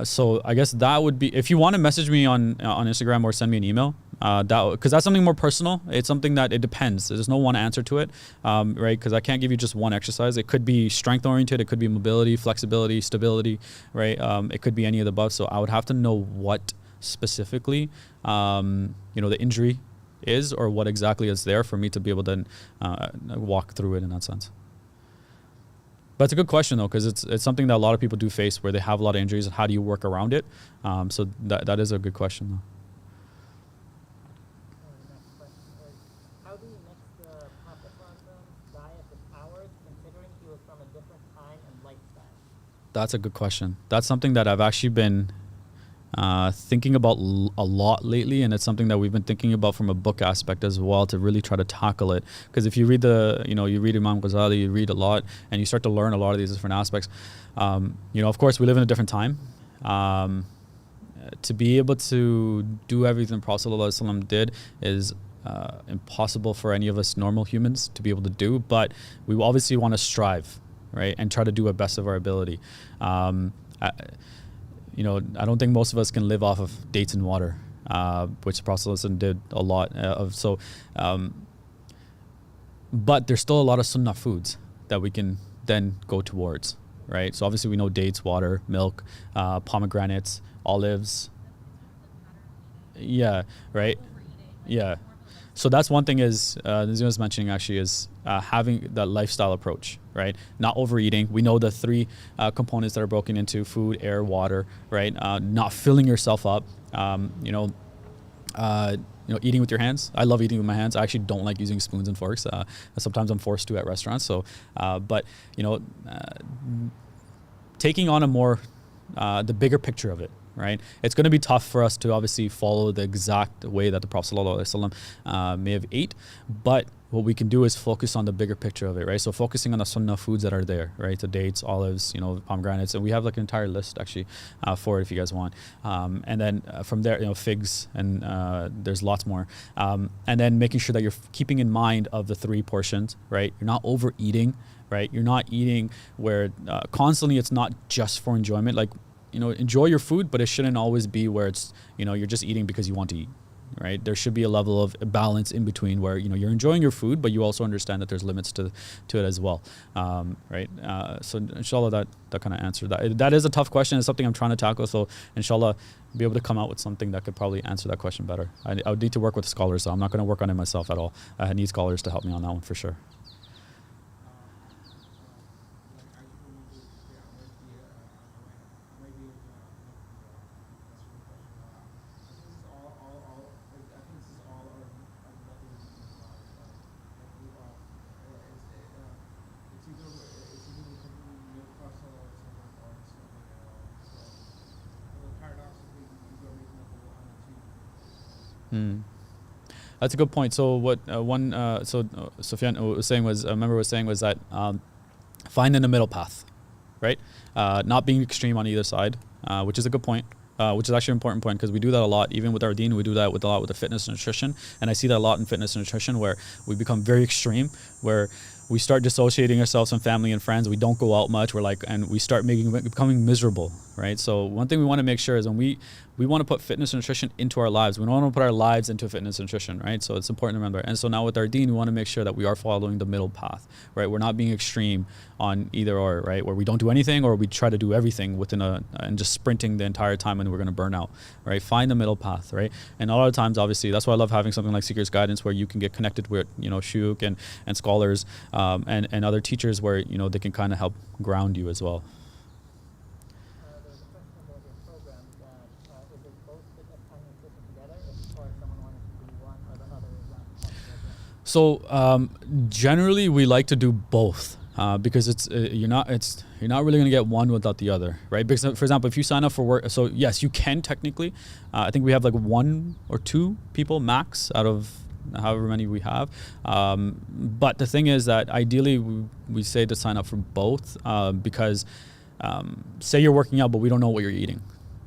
So I guess that would be, if you want to message me on Instagram or send me an email, because that's something more personal. It's something that it depends. There's no one answer to it, right? Because I can't give you just one exercise. It could be strength oriented. It could be mobility, flexibility, stability, right? It could be any of the above. So I would have to know what specifically, the injury is, or what exactly is there for me to be able to walk through it in that sense. But it's a good question though, because it's something that a lot of people do face where they have a lot of injuries, and how do you work around it? So that is a good question though. The next question is, how do you mix the Prophet diet with ours, considering he was from a different time and lifestyle? That's a good question. That's something that I've actually been thinking about a lot lately, and it's something that we've been thinking about from a book aspect as well, to really try to tackle it. Because if you read you read Imam Ghazali, you read a lot, and you start to learn a lot of these different aspects. Of course, we live in a different time. To be able to do everything Prophet ﷺ did is impossible for any of us normal humans to be able to do, but we obviously want to strive, right, and try to do our best of our ability. I don't think most of us can live off of dates and water, which Prophet ﷺ did a lot of. So, but there's still a lot of sunnah foods that we can then go towards, right? So obviously we know dates, water, milk, pomegranates, olives. Yeah, right. Yeah. So that's one thing is, Nazim was mentioning actually, is having that lifestyle approach, right? Not overeating. We know the three components that are broken into: food, air, water, right? Not filling yourself up. Eating with your hands. I love eating with my hands. I actually don't like using spoons and forks. Sometimes I'm forced to at restaurants. So, taking on a more, the bigger picture of it, right? It's going to be tough for us to obviously follow the exact way that the Prophet ﷺ may have ate, but what we can do is focus on the bigger picture of it, right? So focusing on the Sunnah foods that are there, right? The dates, olives, pomegranates, and we have like an entire list actually for it if you guys want. And then from there, figs, and there's lots more. And then making sure that you're keeping in mind of the 3 portions, right? You're not overeating, right? You're not eating where constantly it's not just for enjoyment. Like, enjoy your food, but it shouldn't always be where it's, you're just eating because you want to eat. Right, there should be a level of balance in between where you're enjoying your food, but you also understand that there's limits to it as well, right? So inshallah that kind of answered that. That is a tough question. It's something I'm trying to tackle. So inshallah, be able to come out with something that could probably answer that question better. I would need to work with scholars, so I'm not going to work on it myself at all. I need scholars to help me on that one for sure. That's a good point. So what Sufyan was saying was, a member was saying was that finding the middle path, right? Not being extreme on either side, which is a good point. Which is actually an important point because we do that a lot, even with our deen. We do that a lot with the fitness and nutrition, and I see that a lot in fitness and nutrition where we become very extreme, where we start dissociating ourselves from family and friends. We don't go out much. And we start becoming miserable, right? So one thing we want to make sure is when we want to put fitness and nutrition into our lives. We don't want to put our lives into fitness and nutrition, right? So it's important to remember. And so now with our deen, we want to make sure that we are following the middle path, right? We're not being extreme on either or, right? Where we don't do anything or we try to do everything and just sprinting the entire time and we're going to burn out, right? Find the middle path, right? And a lot of times, obviously, that's why I love having something like Seeker's Guidance where you can get connected with, Shuyukh and scholars and other teachers where, they can kind of help ground you as well. There's a question about your program that is it both fitness and nutrition together, or if someone wanted to do one or the other is not possible? So generally, we like to do both. Because you're not really gonna get one without the other, right? Because for example, if you sign up for work, so yes, you can technically. I think we have like 1 or 2 people max out of however many we have. But the thing is that ideally we say to sign up for both because say you're working out, but we don't know what you're eating,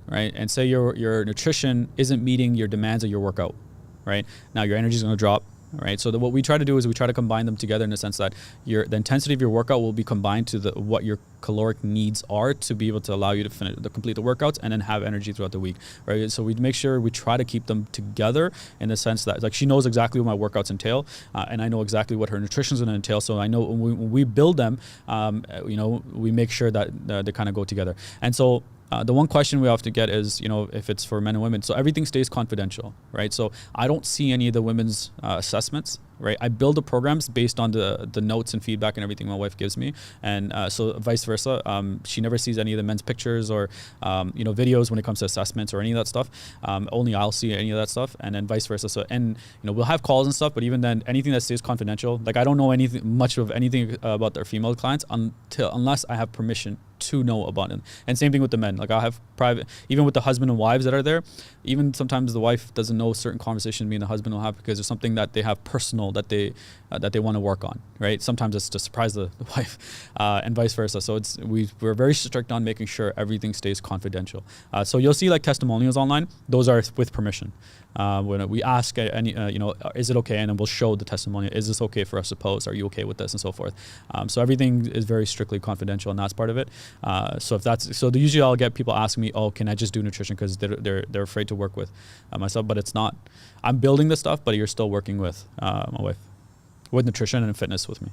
right? And say your nutrition isn't meeting your demands of your workout, right? Now your energy is gonna drop. Right, so what we try to do is we try to combine them together in the sense that the intensity of your workout will be combined to what your caloric needs are to be able to allow you to complete the workouts and then have energy throughout the week, right? So we make sure we try to keep them together in the sense that like she knows exactly what my workouts entail, and I know exactly what her nutrition is going to entail. So I know when we build them, we make sure that they kind of go together. And so. The one question we often get is, if it's for men and women. So everything stays confidential, right? So I don't see any of the women's assessments, right? I build the programs based on the notes and feedback and everything my wife gives me. And so vice versa. She never sees any of the men's pictures or, videos when it comes to assessments or any of that stuff. Only I'll see any of that stuff. And then vice versa. So, and, we'll have calls and stuff, but even then anything that stays confidential, like I don't know much of anything about their female clients unless I have permission to know about it. And same thing with the men. Like I'll have private, even with the husband and wives that are there, even sometimes the wife doesn't know certain conversations me and the husband will have because there's something that they have personal that they want to work on, right? Sometimes it's to surprise the wife and vice versa. So we're very strict on making sure everything stays confidential. So you'll see like testimonials online. Those are with permission. When we ask is it okay? And then we'll show the testimonial. Is this okay for us to post? Are you okay with this? And so forth. So everything is very strictly confidential and that's part of it. Usually I'll get people asking me, oh, can I just do nutrition? Because they're afraid to work with myself, but it's not. I'm building this stuff, but you're still working with my wife, with nutrition and fitness with me.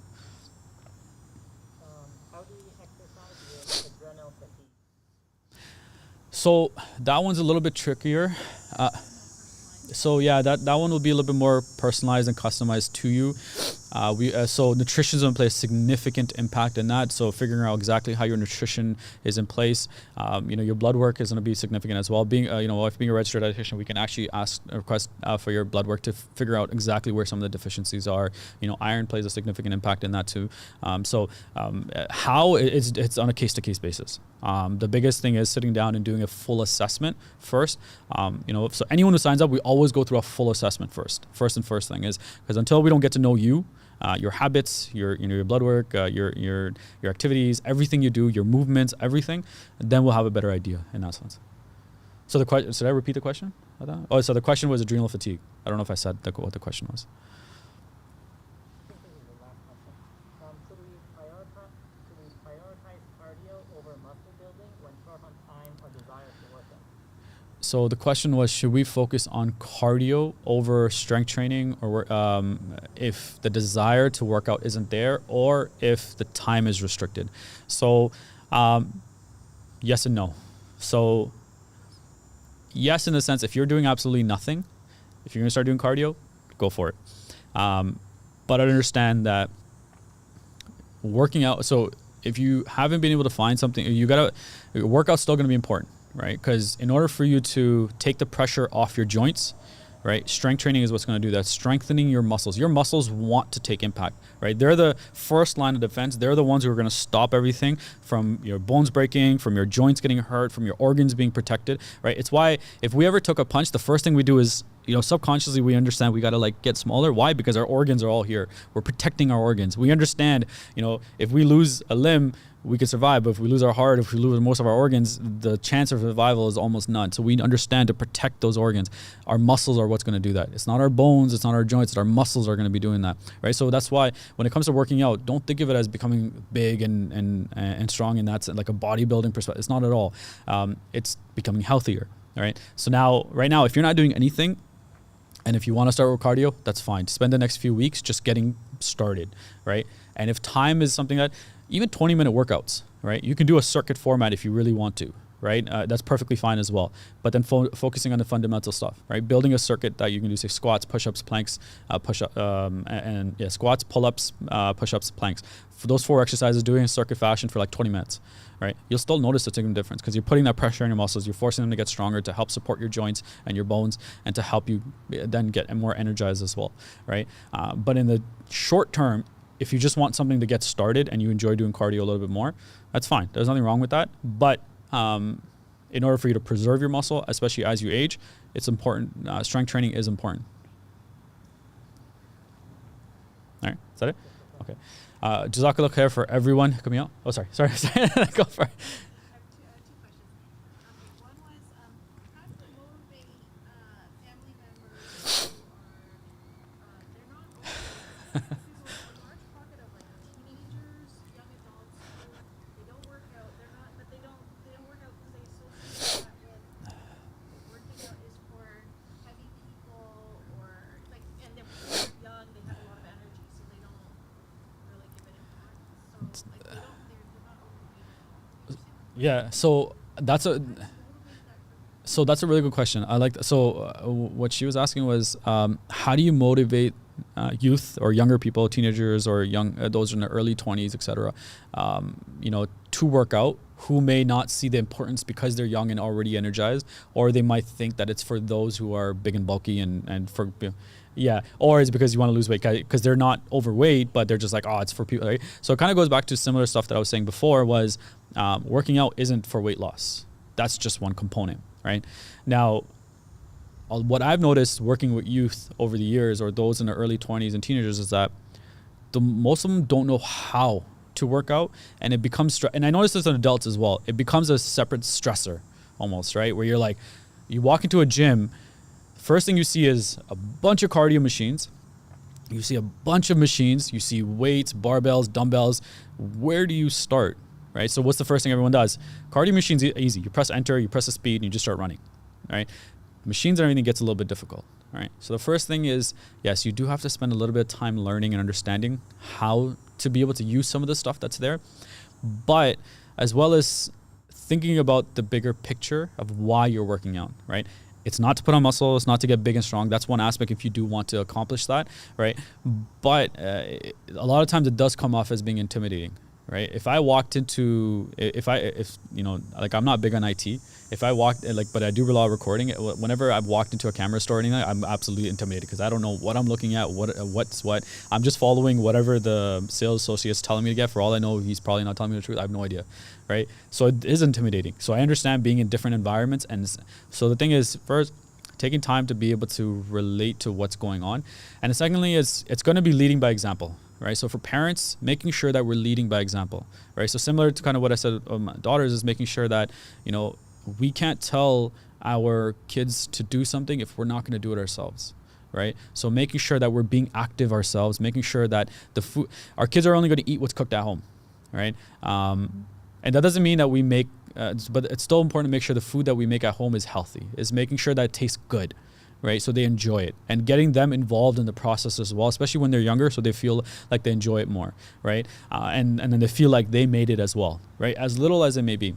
How do you exercise with adrenal fatigue? So that one's a little bit trickier. So yeah, that one will be a little bit more personalized and customized to you. So nutrition is going to play a significant impact in that. So figuring out exactly how your nutrition is in place, your blood work is going to be significant as well. Being, if being a registered dietitian, we can actually request for your blood work to figure out exactly where some of the deficiencies are. Iron plays a significant impact in that too. How it's on a case-to-case basis. The biggest thing is sitting down and doing a full assessment first. So anyone who signs up, we always go through a full assessment first. First thing is, because until we don't get to know you, your habits, your blood work, your activities, everything you do, your movements, everything, then we'll have a better idea in that sense. So the question, should I repeat the question? Oh, so the question was adrenal fatigue. I don't know if I said what the question was. I think this is the last question. Should we prioritize cardio over muscle building when short on time or desire to work out? So the question was, should we focus on cardio over strength training, or if the desire to work out isn't there, or if the time is restricted? So yes and no. So yes, in the sense, if you're doing absolutely nothing, if you're going to start doing cardio, go for it. But I understand that working out, so if you haven't been able to find something, workout's still going to be important. Right? Because in order for you to take the pressure off your joints, right, strength training is what's going to do that. Strengthening your muscles. Your muscles want to take impact, right? They're the first line of defense. They're the ones who are going to stop everything from your bones breaking, from your joints getting hurt, from your organs being protected, right? It's why if we ever took a punch, the first thing we do is, subconsciously we understand we got to get smaller. Why? Because our organs are all here. We're protecting our organs. We understand, if we lose a limb, we can survive, but if we lose our heart, if we lose most of our organs, the chance of survival is almost none. So we understand to protect those organs. Our muscles are what's going to do that. It's not our bones, it's not our joints, it's our muscles are going to be doing that, right? So that's why when it comes to working out, don't think of it as becoming big and strong, and that's like a bodybuilding perspective. It's not at all. It's becoming healthier, all right? So right now, if you're not doing anything, and if you want to start with cardio, that's fine. Spend the next few weeks just getting started, right? And if time is something that, even 20-minute workouts, right? You can do a circuit format if you really want to, right? That's perfectly fine as well. But then focusing on the fundamental stuff, right? Building a circuit that you can do, say, squats, push-ups, planks, squats, pull-ups, push-ups, planks. For those 4 exercises, doing a circuit fashion for 20 minutes, right? You'll still notice a significant difference because you're putting that pressure on your muscles. You're forcing them to get stronger to help support your joints and your bones and to help you then get more energized as well, right? But in the short term, if you just want something to get started and you enjoy doing cardio a little bit more, that's fine. There's nothing wrong with that. But in order for you to preserve your muscle, especially as you age, it's important. Strength training is important. All right, is that it? Okay. Jazakallah khair for everyone coming out. Oh, sorry. Go for it. I have two questions. One was, how do you motivate family members who are, they're not old, there's a large pocket of teenagers, young adults who they don't work out, but they don't work out because they associate that with working out is for heavy people or and they're young, they have a lot of energy, so they don't really give it impact. So they're not overweight. Yeah. So that's a really good question. I like that. So what she was asking was, how do you motivate youth or younger people, teenagers or those in their early 20s, etc., to work out, who may not see the importance because they're young and already energized, or they might think that it's for those who are big and bulky and for, or it's because you want to lose weight because they're not overweight, but they're just it's for people, right? So it kind of goes back to similar stuff that I was saying before was working out isn't for weight loss. That's just one component, right? Now, what I've noticed working with youth over the years, or those in their early 20s and teenagers, is that most of them don't know how to work out, and it becomes and I notice this in adults as well. It becomes a separate stressor almost, right? Where you're you walk into a gym, first thing you see is a bunch of cardio machines. You see a bunch of machines. You see weights, barbells, dumbbells. Where do you start, right? So what's the first thing everyone does? Cardio machines easy. You press enter, you press the speed, and you just start running, right? Machines and everything gets a little bit difficult, right? So the first thing is, yes, you do have to spend a little bit of time learning and understanding how to be able to use some of the stuff that's there, but as well as thinking about the bigger picture of why you're working out, right? It's not to put on muscle. It's not to get big and strong. That's one aspect if you do want to accomplish that, right? But a lot of times it does come off as being intimidating, right? If I walked into, if you know, like I'm not big on IT. If I walked, like, but I do rely on recording. Whenever I've walked into a camera store or anything, I'm absolutely intimidated because I don't know what I'm looking at, what's what. I'm just following whatever the sales associate's telling me to get. For all I know, he's probably not telling me the truth. I have no idea, right? So it is intimidating. So I understand being in different environments. And so the thing is, first, taking time to be able to relate to what's going on. And secondly, it's going to be leading by example. Right. So for parents, making sure that we're leading by example. Right. So similar to kind of what I said of my daughters is making sure that, you know, we can't tell our kids to do something if we're not going to do it ourselves. Right. So making sure that we're being active ourselves, making sure that the food, our kids are only going to eat what's cooked at home. Right. And that doesn't mean that we make, but it's still important to make sure the food that we make at home is healthy, is making sure that it tastes good. Right, so they enjoy it, and getting them involved in the process as well, especially when they're younger, so they feel like they enjoy it more, right? And then they feel like they made it as well, right? As little as it may be.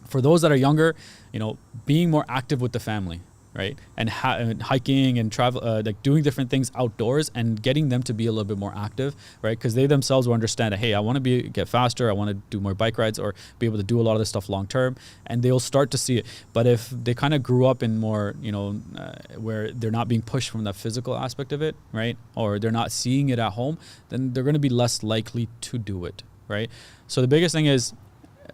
For those that are younger, you know, being more active with the family, right? And hiking and travel, like doing different things outdoors and getting them to be a little bit more active, right? Because they themselves will understand that, hey, I want to get faster. I want to do more bike rides or be able to do a lot of this stuff long term. And they'll start to see it. But if they kind of grew up in more, you know, where they're not being pushed from that physical aspect of it, right? Or they're not seeing it at home, then they're going to be less likely to do it, right? So the biggest thing is,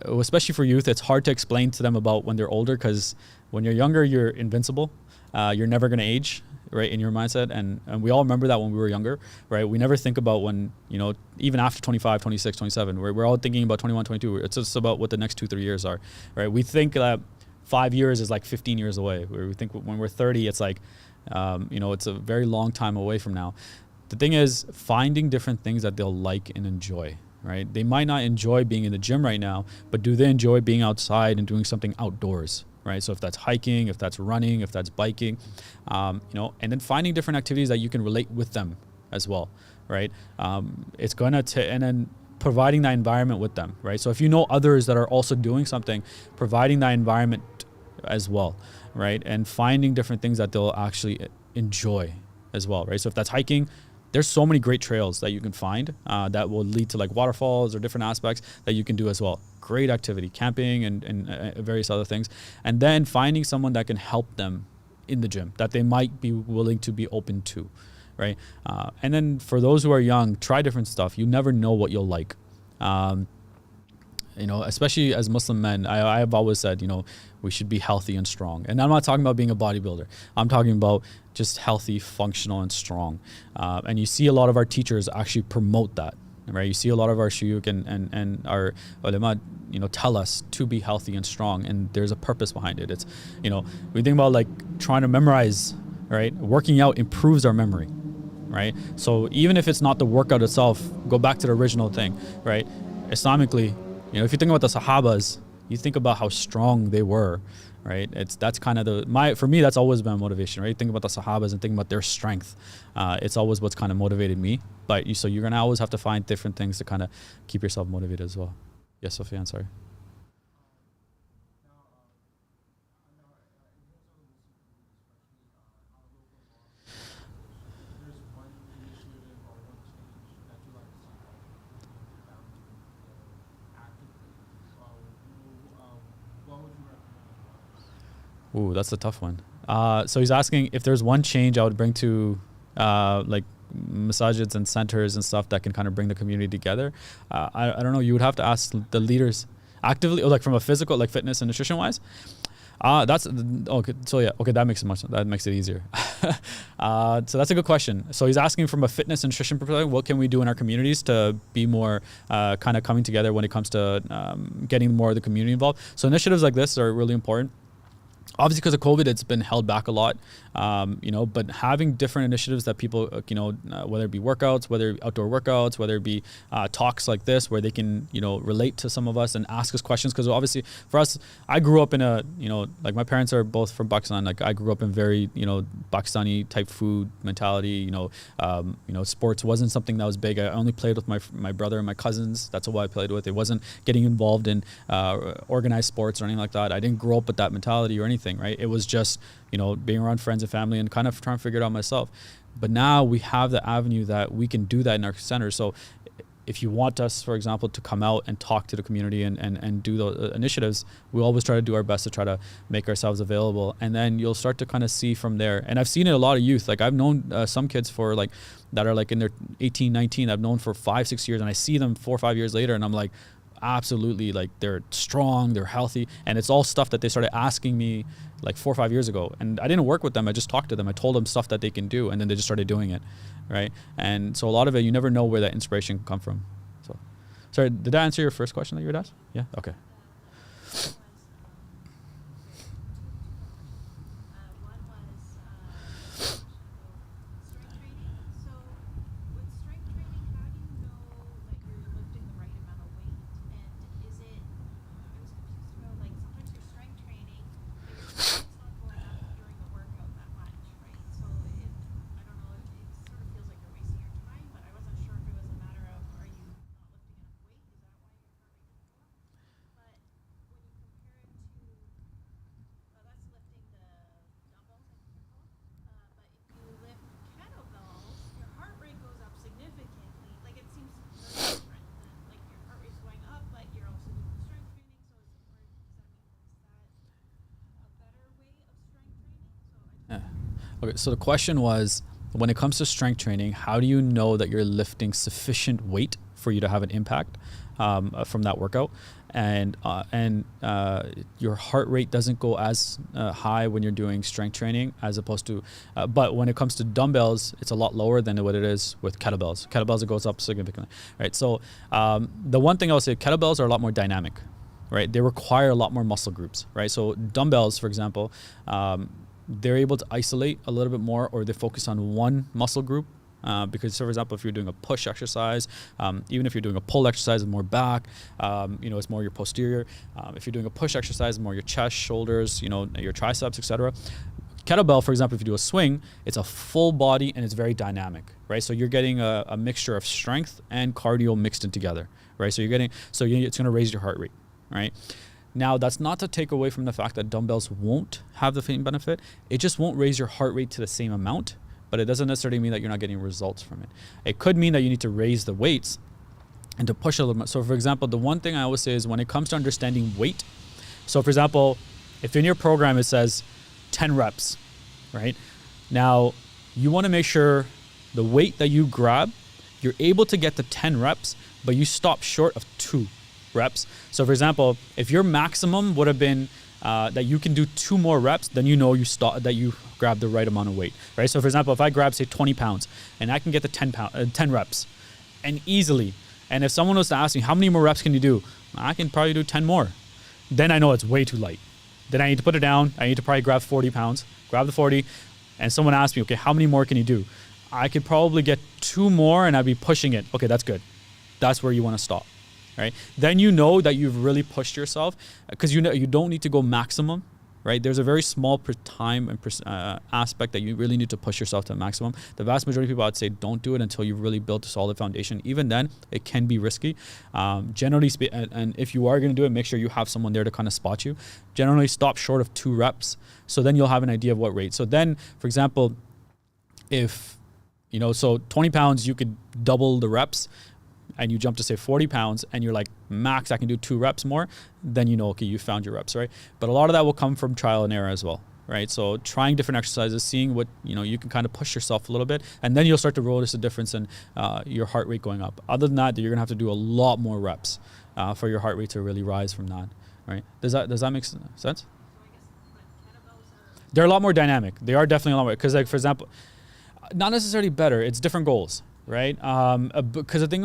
especially for youth, it's hard to explain to them about when they're older, because when you're younger, you're invincible. You're never going to age, right, in your mindset. And we all remember that when we were younger, right? We never think about when, you know, even after 25, 26, 27, we're all thinking about 21, 22. It's just about what the next 2-3 years are, right? We think that 5 years is like 15 years away. Where we think when we're 30, it's like, you know, it's a very long time away from now. The thing is finding different things that they'll like and enjoy. Right? They might not enjoy being in the gym right now, but do they enjoy being outside and doing something outdoors? Right? So if that's hiking, if that's running, if that's biking, you know, and then finding different activities that you can relate with them as well. Right? It's going to, and then providing that environment with them. Right? So if you know others that are also doing something, providing that environment as well. Right? And finding different things that they'll actually enjoy as well. Right? So if that's hiking, there's so many great trails that you can find that will lead to like waterfalls or different aspects that you can do as well. Great activity, camping and various other things. And then finding someone that can help them in the gym that they might be willing to be open to, right? And then for those who are young, try different stuff. You never know what you'll like. You know, especially as Muslim men, I have always said, you know, we should be healthy and strong. And I'm not talking about being a bodybuilder. I'm talking about just healthy, functional, and strong. And you see a lot of our teachers actually promote that, right? You see a lot of our shuyukh and our ulama, you know, tell us to be healthy and strong. And there's a purpose behind it. It's, you know, we think about like trying to memorize, right? Working out improves our memory, right? So even if it's not the workout itself, go back to the original thing, right? Islamically, you know, if you think about the Sahabas, you think about how strong they were, right? That's kind of for me, that's always been motivation, right? Think about the Sahabas and think about their strength. It's always what's kind of motivated me. But so you're going to always have to find different things to kind of keep yourself motivated as well. Yes, Sofian, sorry. Ooh, that's a tough one. So he's asking if there's one change I would bring to like masajids and centers and stuff that can kind of bring the community together. I don't know. You would have to ask the leaders actively, or like from a physical, like fitness and nutrition wise. That's okay. So yeah, okay, that makes it easier. So that's a good question. So he's asking from a fitness and nutrition perspective, what can we do in our communities to be more kind of coming together when it comes to getting more of the community involved. So initiatives like this are really important. Obviously, because of COVID, it's been held back a lot, you know, but having different initiatives that people, you know, whether it be workouts, whether it be outdoor workouts, whether it be talks like this, where they can, you know, relate to some of us and ask us questions. Because obviously for us, I grew up in a, you know, like my parents are both from Pakistan. Like I grew up in very, you know, Pakistani type food mentality, you know, sports wasn't something that was big. I only played with my brother and my cousins. That's all I played with. It wasn't getting involved in organized sports or anything like that. I didn't grow up with that mentality or anything. anything, right? It was just, being around friends and family and kind of trying to figure it out myself. But now we have the avenue that we can do that in our center. So if you want us, for example, to come out and talk to the community and do the initiatives, we always try to do our best to try to make ourselves available. And then you'll start to kind of see from there. And I've seen it a lot of youth. Like I've known some kids that are like in their 18, 19, I've known for 5-6 years, and I see them 4 or 5 years later and I'm like, absolutely, like they're strong, they're healthy. And it's all stuff that they started asking me like 4 or 5 years ago. And I didn't work with them. I just talked to them. I told them stuff that they can do. And then they just started doing it. Right. And so a lot of it, you never know where that inspiration can come from. So, sorry, did that answer your first question that you would ask? Yeah. Okay. Okay, so the question was, when it comes to strength training, how do you know that you're lifting sufficient weight for you to have an impact from that workout? And your heart rate doesn't go as high when you're doing strength training as opposed to, but when it comes to dumbbells, it's a lot lower than what it is with kettlebells. Kettlebells, it goes up significantly, right? So the one thing I'll say, kettlebells are a lot more dynamic, right? They require a lot more muscle groups, right? So dumbbells, for example, they're able to isolate a little bit more, or they focus on one muscle group. Because, so for example, if you're doing a push exercise, even if you're doing a pull exercise, it's more back, it's more your posterior. If you're doing a push exercise, more your chest, shoulders, your triceps, etc. Kettlebell, for example, if you do a swing, it's a full body and it's very dynamic, right? So you're getting a mixture of strength and cardio mixed in together, right? So it's going to raise your heart rate, right? Now, that's not to take away from the fact that dumbbells won't have the same benefit. It just won't raise your heart rate to the same amount, but it doesn't necessarily mean that you're not getting results from it. It could mean that you need to raise the weights and to push a little bit. So, for example, the one thing I always say is when it comes to understanding weight, so for example, if in your program it says 10 reps, right? Now, you want to make sure the weight that you grab, you're able to get to 10 reps, but you stop short of 2 reps. So for example, if your maximum would have been that you can do 2 more reps, then that you grab the right amount of weight, right? So for example, if I grab say 20 pounds and I can get to 10 reps and easily, and if someone was to ask me how many more reps can you do, I can probably do 10 more. Then I know it's way too light. Then I need to put it down. I need to probably grab 40 pounds, grab the 40, and someone asked me, okay, how many more can you do? I could probably get 2 more and I'd be pushing it. Okay, that's good. That's where you want to stop. Right? Then you know that you've really pushed yourself, because you don't need to go maximum, right? There's a very small time and aspect that you really need to push yourself to maximum. The vast majority of people, I'd say, don't do it until you've really built a solid foundation. Even then, it can be risky. Generally, and if you are going to do it, make sure you have someone there to kind of spot you. Generally, stop short of 2 reps, so then you'll have an idea of what rate. So then, for example, if so 20 pounds, you could double the reps, and you jump to say 40 pounds and you're like, max, I can do 2 reps more, then okay, you found your reps, right? But a lot of that will come from trial and error as well, right? So trying different exercises, seeing what, you can kind of push yourself a little bit, and then you'll start to notice a difference in your heart rate going up. Other than that, you're gonna have to do a lot more reps for your heart rate to really rise from that, right? Does that make sense? They're a lot more dynamic. They are definitely a lot more, because like, for example, not necessarily better, it's different goals. Right? Because the thing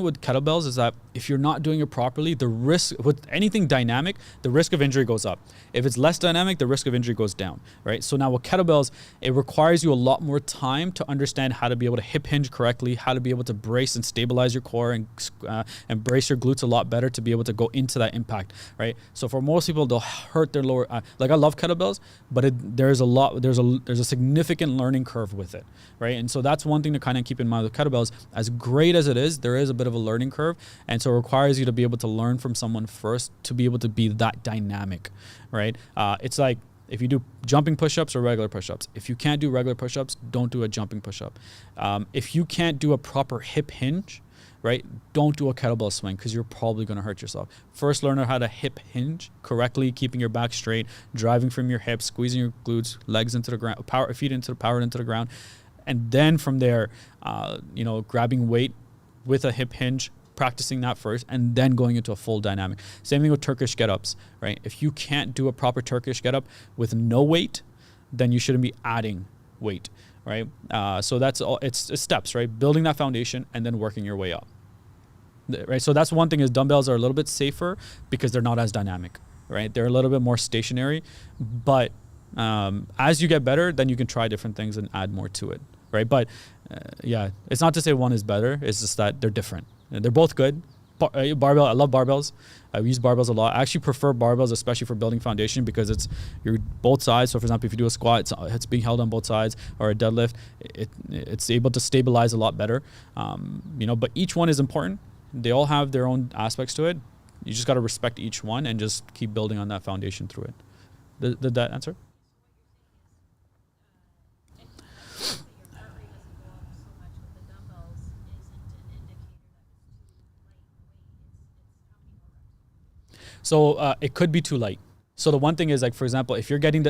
with kettlebells is that if you're not doing it properly, the risk with anything dynamic, the risk of injury goes up. If it's less dynamic, the risk of injury goes down, right? So now with kettlebells, it requires you a lot more time to understand how to be able to hip hinge correctly, how to be able to brace and stabilize your core and brace your glutes a lot better to be able to go into that impact, right? So for most people, they'll hurt their lower, like I love kettlebells, but there's a significant learning curve with it, right? And so that's one thing to kind of keep in mind with kettlebells. As great as it is, there is a bit of a learning curve, and so it requires you to be able to learn from someone first to be able to be that dynamic, right? It's like If you do jumping push-ups or regular push-ups. If you can't do regular push-ups, don't do a jumping push-up. If you can't do a proper hip hinge, right, don't do a kettlebell swing because you're probably going to hurt yourself. First, learn how to hip hinge correctly, keeping your back straight, driving from your hips, squeezing your glutes, legs into the ground, feet into the ground. And then from there, grabbing weight with a hip hinge, practicing that first, and then going into a full dynamic. Same thing with Turkish get-ups, right? If you can't do a proper Turkish get-up with no weight, then you shouldn't be adding weight, right? So that's all. It's steps, right? Building that foundation and then working your way up, right? So that's one thing is dumbbells are a little bit safer because they're not as dynamic, right? They're a little bit more stationary, but as you get better, then you can try different things and add more to it, right? But it's not to say one is better. It's just that they're different. They're both good. Barbell, I love barbells. I use barbells a lot. I actually prefer barbells, especially for building foundation, because you're both sides. So for example, if you do a squat, it's being held on both sides, or a deadlift, it's able to stabilize a lot better. But each one is important. They all have their own aspects to it. You just got to respect each one and just keep building on that foundation through it. Did that answer? So it could be too light. So the one thing is, like, for example, if you're getting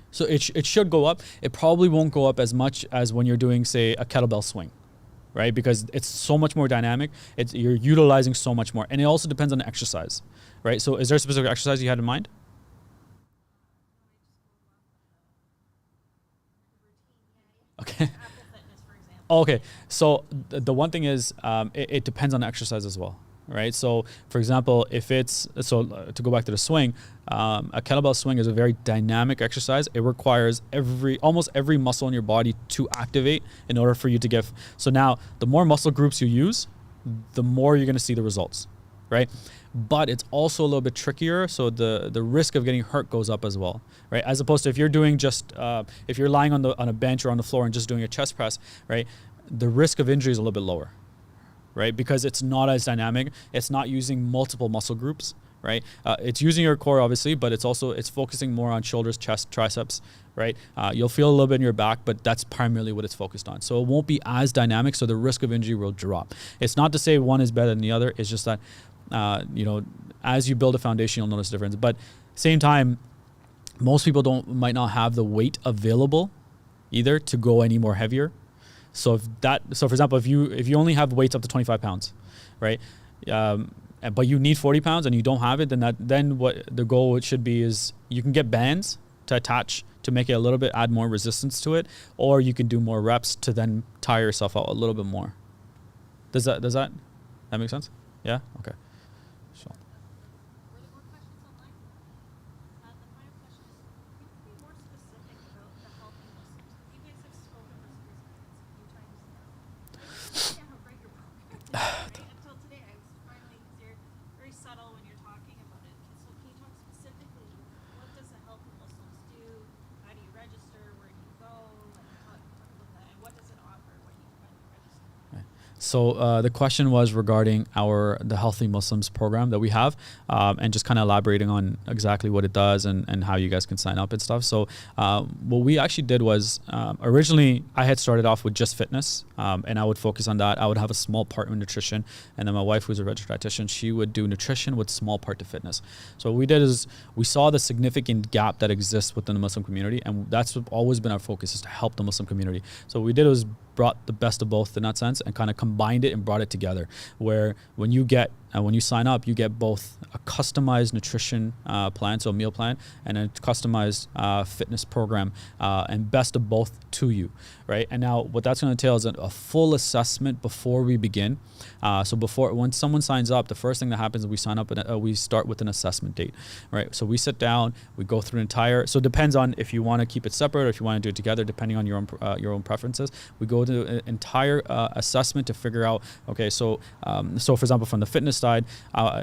so it should go up. It probably won't go up as much as when you're doing, say, a kettlebell swing, right? Because it's so much more dynamic. You're utilizing so much more. And it also depends on the exercise, right? So is there a specific exercise you had in mind? Okay. Okay. So the one thing is, it depends on the exercise as well. Right. So, for example, to go back to the swing, a kettlebell swing is a very dynamic exercise. It requires almost every muscle in your body to activate in order for you to get. So now, the more muscle groups you use, the more you're going to see the results, right? But it's also a little bit trickier. So the risk of getting hurt goes up as well, right? As opposed to if you're doing if you're lying on a bench or on the floor and just doing a chest press, right? The risk of injury is a little bit lower. Right? Because it's not as dynamic. It's not using multiple muscle groups, right? It's using your core, obviously, but it's focusing more on shoulders, chest, triceps, right? You'll feel a little bit in your back, but that's primarily what it's focused on. So it won't be as dynamic, so the risk of injury will drop. It's not to say one is better than the other. It's just that, as you build a foundation, you'll notice a difference. But same time, most people might not have the weight available either to go any more heavier. So for example, if you only have weights up to 25 pounds, right? But you need 40 pounds and you don't have it, then what the goal should be is you can get bands to attach to make it a little bit, add more resistance to it, or you can do more reps to then tire yourself out a little bit more. Does that make sense? Yeah? Okay. So. Were there more questions online? The final question is, can you be more specific about the healthy Muslims? You guys have spoken for a few times now. I understand how great your program is, right? Until today, I was finally, because you're very subtle when you're talking about it. So can you talk specifically, what does a healthy Muslims do? How do you register? Where do you go? Talk about that. And what does it offer when you register? Right. So the question was regarding the Healthy Muslims program that we have, and just kind of elaborating on exactly what it does and how you guys can sign up and stuff. So what we actually did was, originally I had started off with just fitness, and I would focus on that. I would have a small part in nutrition, and then my wife, who's a registered dietitian, she would do nutrition with small part to fitness. So what we did is we saw the significant gap that exists within the Muslim community, and that's always been our focus, is to help the Muslim community. So what we did was brought the best of both in that sense and kind of combined it and brought it together, where when you sign up, you get both a customized nutrition plan, so a meal plan, and a customized fitness program, and best of both to you, right? And now what that's going to entail is a full assessment before we begin. So when someone signs up, the first thing that happens is we sign up and we start with an assessment date, right? So we sit down, we go through so it depends on if you want to keep it separate or if you want to do it together, depending on your own preferences. We go to an entire assessment to figure out, okay, so for example, from the fitness side,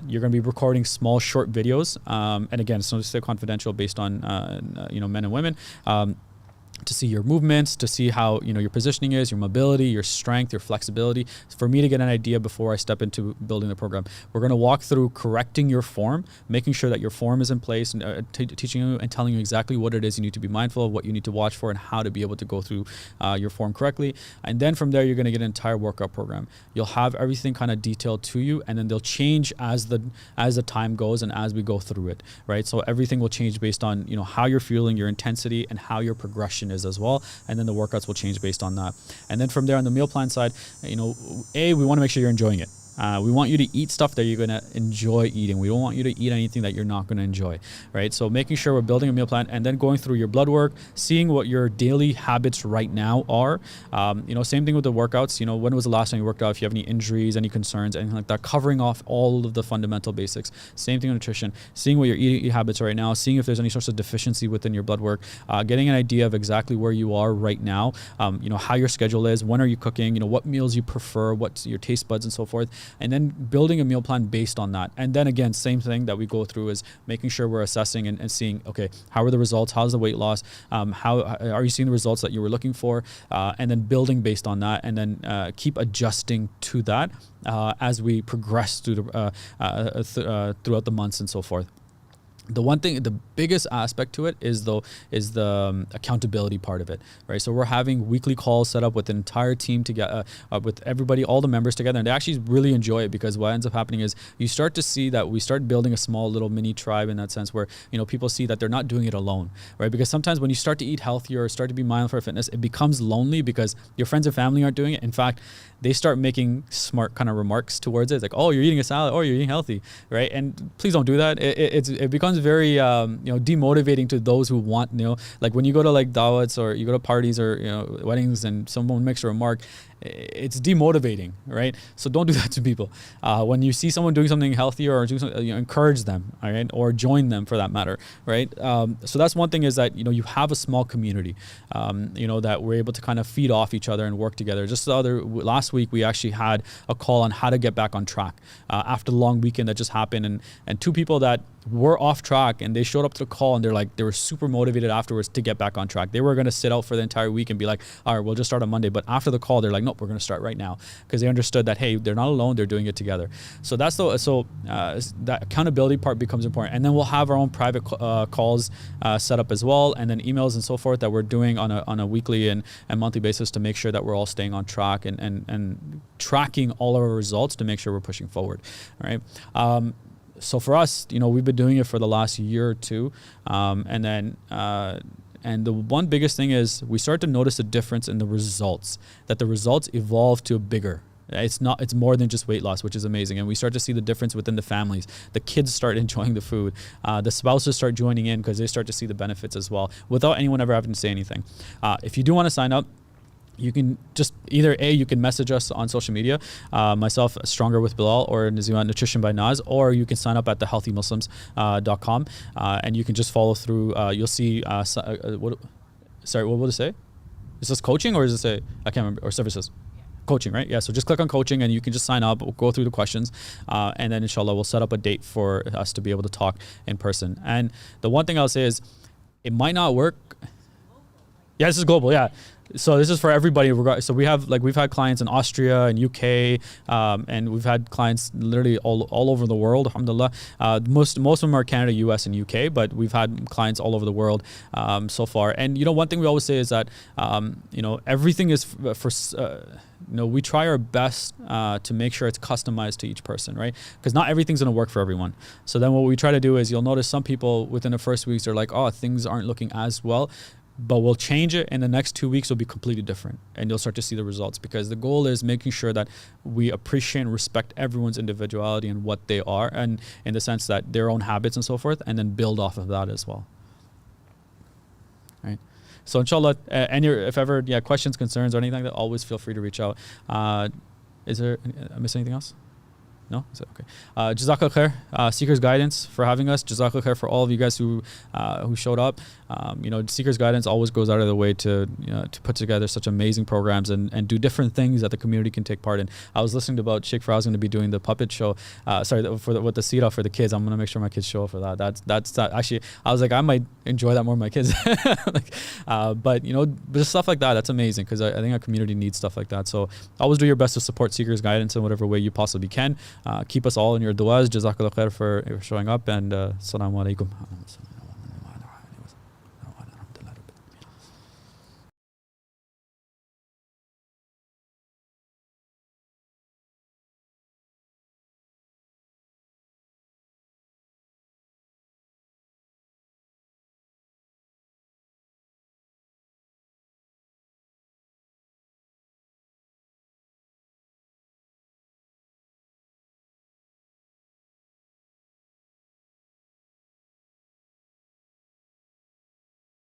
you're going to be recording small short videos, and again, it's not stay confidential based on men and women, to see your movements, to see how your positioning is, your mobility, your strength, your flexibility. For me to get an idea before I step into building the program, we're going to walk through correcting your form, making sure that your form is in place, and teaching you and telling you exactly what it is you need to be mindful of, what you need to watch for, and how to be able to go through your form correctly. And then from there, you're going to get an entire workout program. You'll have everything kind of detailed to you, and then they'll change as the time goes and as we go through it, right? So everything will change based on how you're feeling, your intensity, and how your progression is as well, and then the workouts will change based on that. And then from there on the meal plan side, we want to make sure you're enjoying it. We want you to eat stuff that you're going to enjoy eating. We don't want you to eat anything that you're not going to enjoy, right? So making sure we're building a meal plan and then going through your blood work, seeing what your daily habits right now are. Same thing with the workouts. When was the last time you worked out? If you have any injuries, any concerns, anything like that, covering off all of the fundamental basics. Same thing with nutrition, seeing what your eating habits are right now, seeing if there's any sorts of deficiency within your blood work, getting an idea of exactly where you are right now, how your schedule is, when are you cooking, what meals you prefer, what's your taste buds and so forth. And then building a meal plan based on that. And then again, same thing that we go through is making sure we're assessing and seeing, okay, how are the results? How's the weight loss? How are you seeing the results that you were looking for? And then building based on that, and then keep adjusting to that as we progress through throughout the months and so forth. The biggest aspect to it is the accountability part of it, right? So we're having weekly calls set up with the entire team together, with everybody, all the members together, and they actually really enjoy it, because what ends up happening is you start to see that we start building a small little mini tribe in that sense, where people see that they're not doing it alone, right? Because sometimes when you start to eat healthier or start to be mindful of fitness, it becomes lonely because your friends and family aren't doing it. In fact, they start making smart kind of remarks towards it. It's like, oh, you're eating a salad, or you're eating healthy, right? And please don't do that. It becomes very demotivating to those who want, like when you go to like dawats or you go to parties or weddings and someone makes a remark, it's demotivating, right? So don't do that to people. When you see someone doing something healthier or doing something, encourage them, all right, or join them for that matter, right? So that's one thing, is that you have a small community, that we're able to kind of feed off each other and work together. Just last week we actually had a call on how to get back on track after the long weekend that just happened, and two people that were off track, and they showed up to the call, and they were super motivated afterwards to get back on track. They were going to sit out for the entire week and be like, all right, we'll just start on Monday. But after the call, they're like, nope, we're going to start right now, because they understood that, hey, they're not alone, they're doing it together. So that accountability part becomes important. And then we'll have our own private calls set up as well, and then emails and so forth that we're doing on a weekly and monthly basis to make sure that we're all staying on track and tracking all of our results to make sure we're pushing forward. All right. So for us, we've been doing it for the last year or two. And the one biggest thing is we start to notice a difference in the results, that the results evolve to bigger. It's more than just weight loss, which is amazing. And we start to see the difference within the families. The kids start enjoying the food. The spouses start joining in because they start to see the benefits as well, without anyone ever having to say anything. If you do want to sign up, you can just you can message us on social media, myself, Stronger with Belal, or Nazima, Nutrition by Naz, or you can sign up at thehealthymuslims.com, and you can just follow through. You'll see, what will it say? Is this coaching, or is it say, I can't remember, or services? Coaching, right? Yeah, so just click on coaching and you can just sign up. We'll go through the questions, and then inshallah we'll set up a date for us to be able to talk in person. And the one thing I'll say is, it might not work. Yeah, this is global, yeah. So this is for everybody. So we've had clients in Austria and UK, and we've had clients literally all over the world, alhamdulillah. Most of them are Canada, US, and UK, but we've had clients all over the world so far. And one thing we always say is that everything is we try our best to make sure it's customized to each person, right? Because not everything's going to work for everyone. So then what we try to do is, you'll notice some people within the first weeks are like, oh, things aren't looking as well. But we'll change it, and the next 2 weeks will be completely different, and you'll start to see the results, because the goal is making sure that we appreciate and respect everyone's individuality and what they are, and in the sense that their own habits and so forth, and then build off of that as well. Right. So inshallah, if ever questions, concerns, or anything like that, always feel free to reach out. Is there, I miss anything else? No? Is it okay? Jazakallah khair, Seekers Guidance, for having us. Jazakallah khair for all of you guys who showed up. Seekers Guidance always goes out of the way to put together such amazing programs and do different things that the community can take part in. I was listening to about Sheikh Faraz going to be doing the puppet show. With the seetup for the kids. I'm going to make sure my kids show up for that. That's actually, I was like, I might enjoy that more than my kids. But just stuff like that, that's amazing, because I think our community needs stuff like that. So always do your best to support Seekers Guidance in whatever way you possibly can. Keep us all in your du'as. Jazakallah khair for showing up, and assalamu alaikum.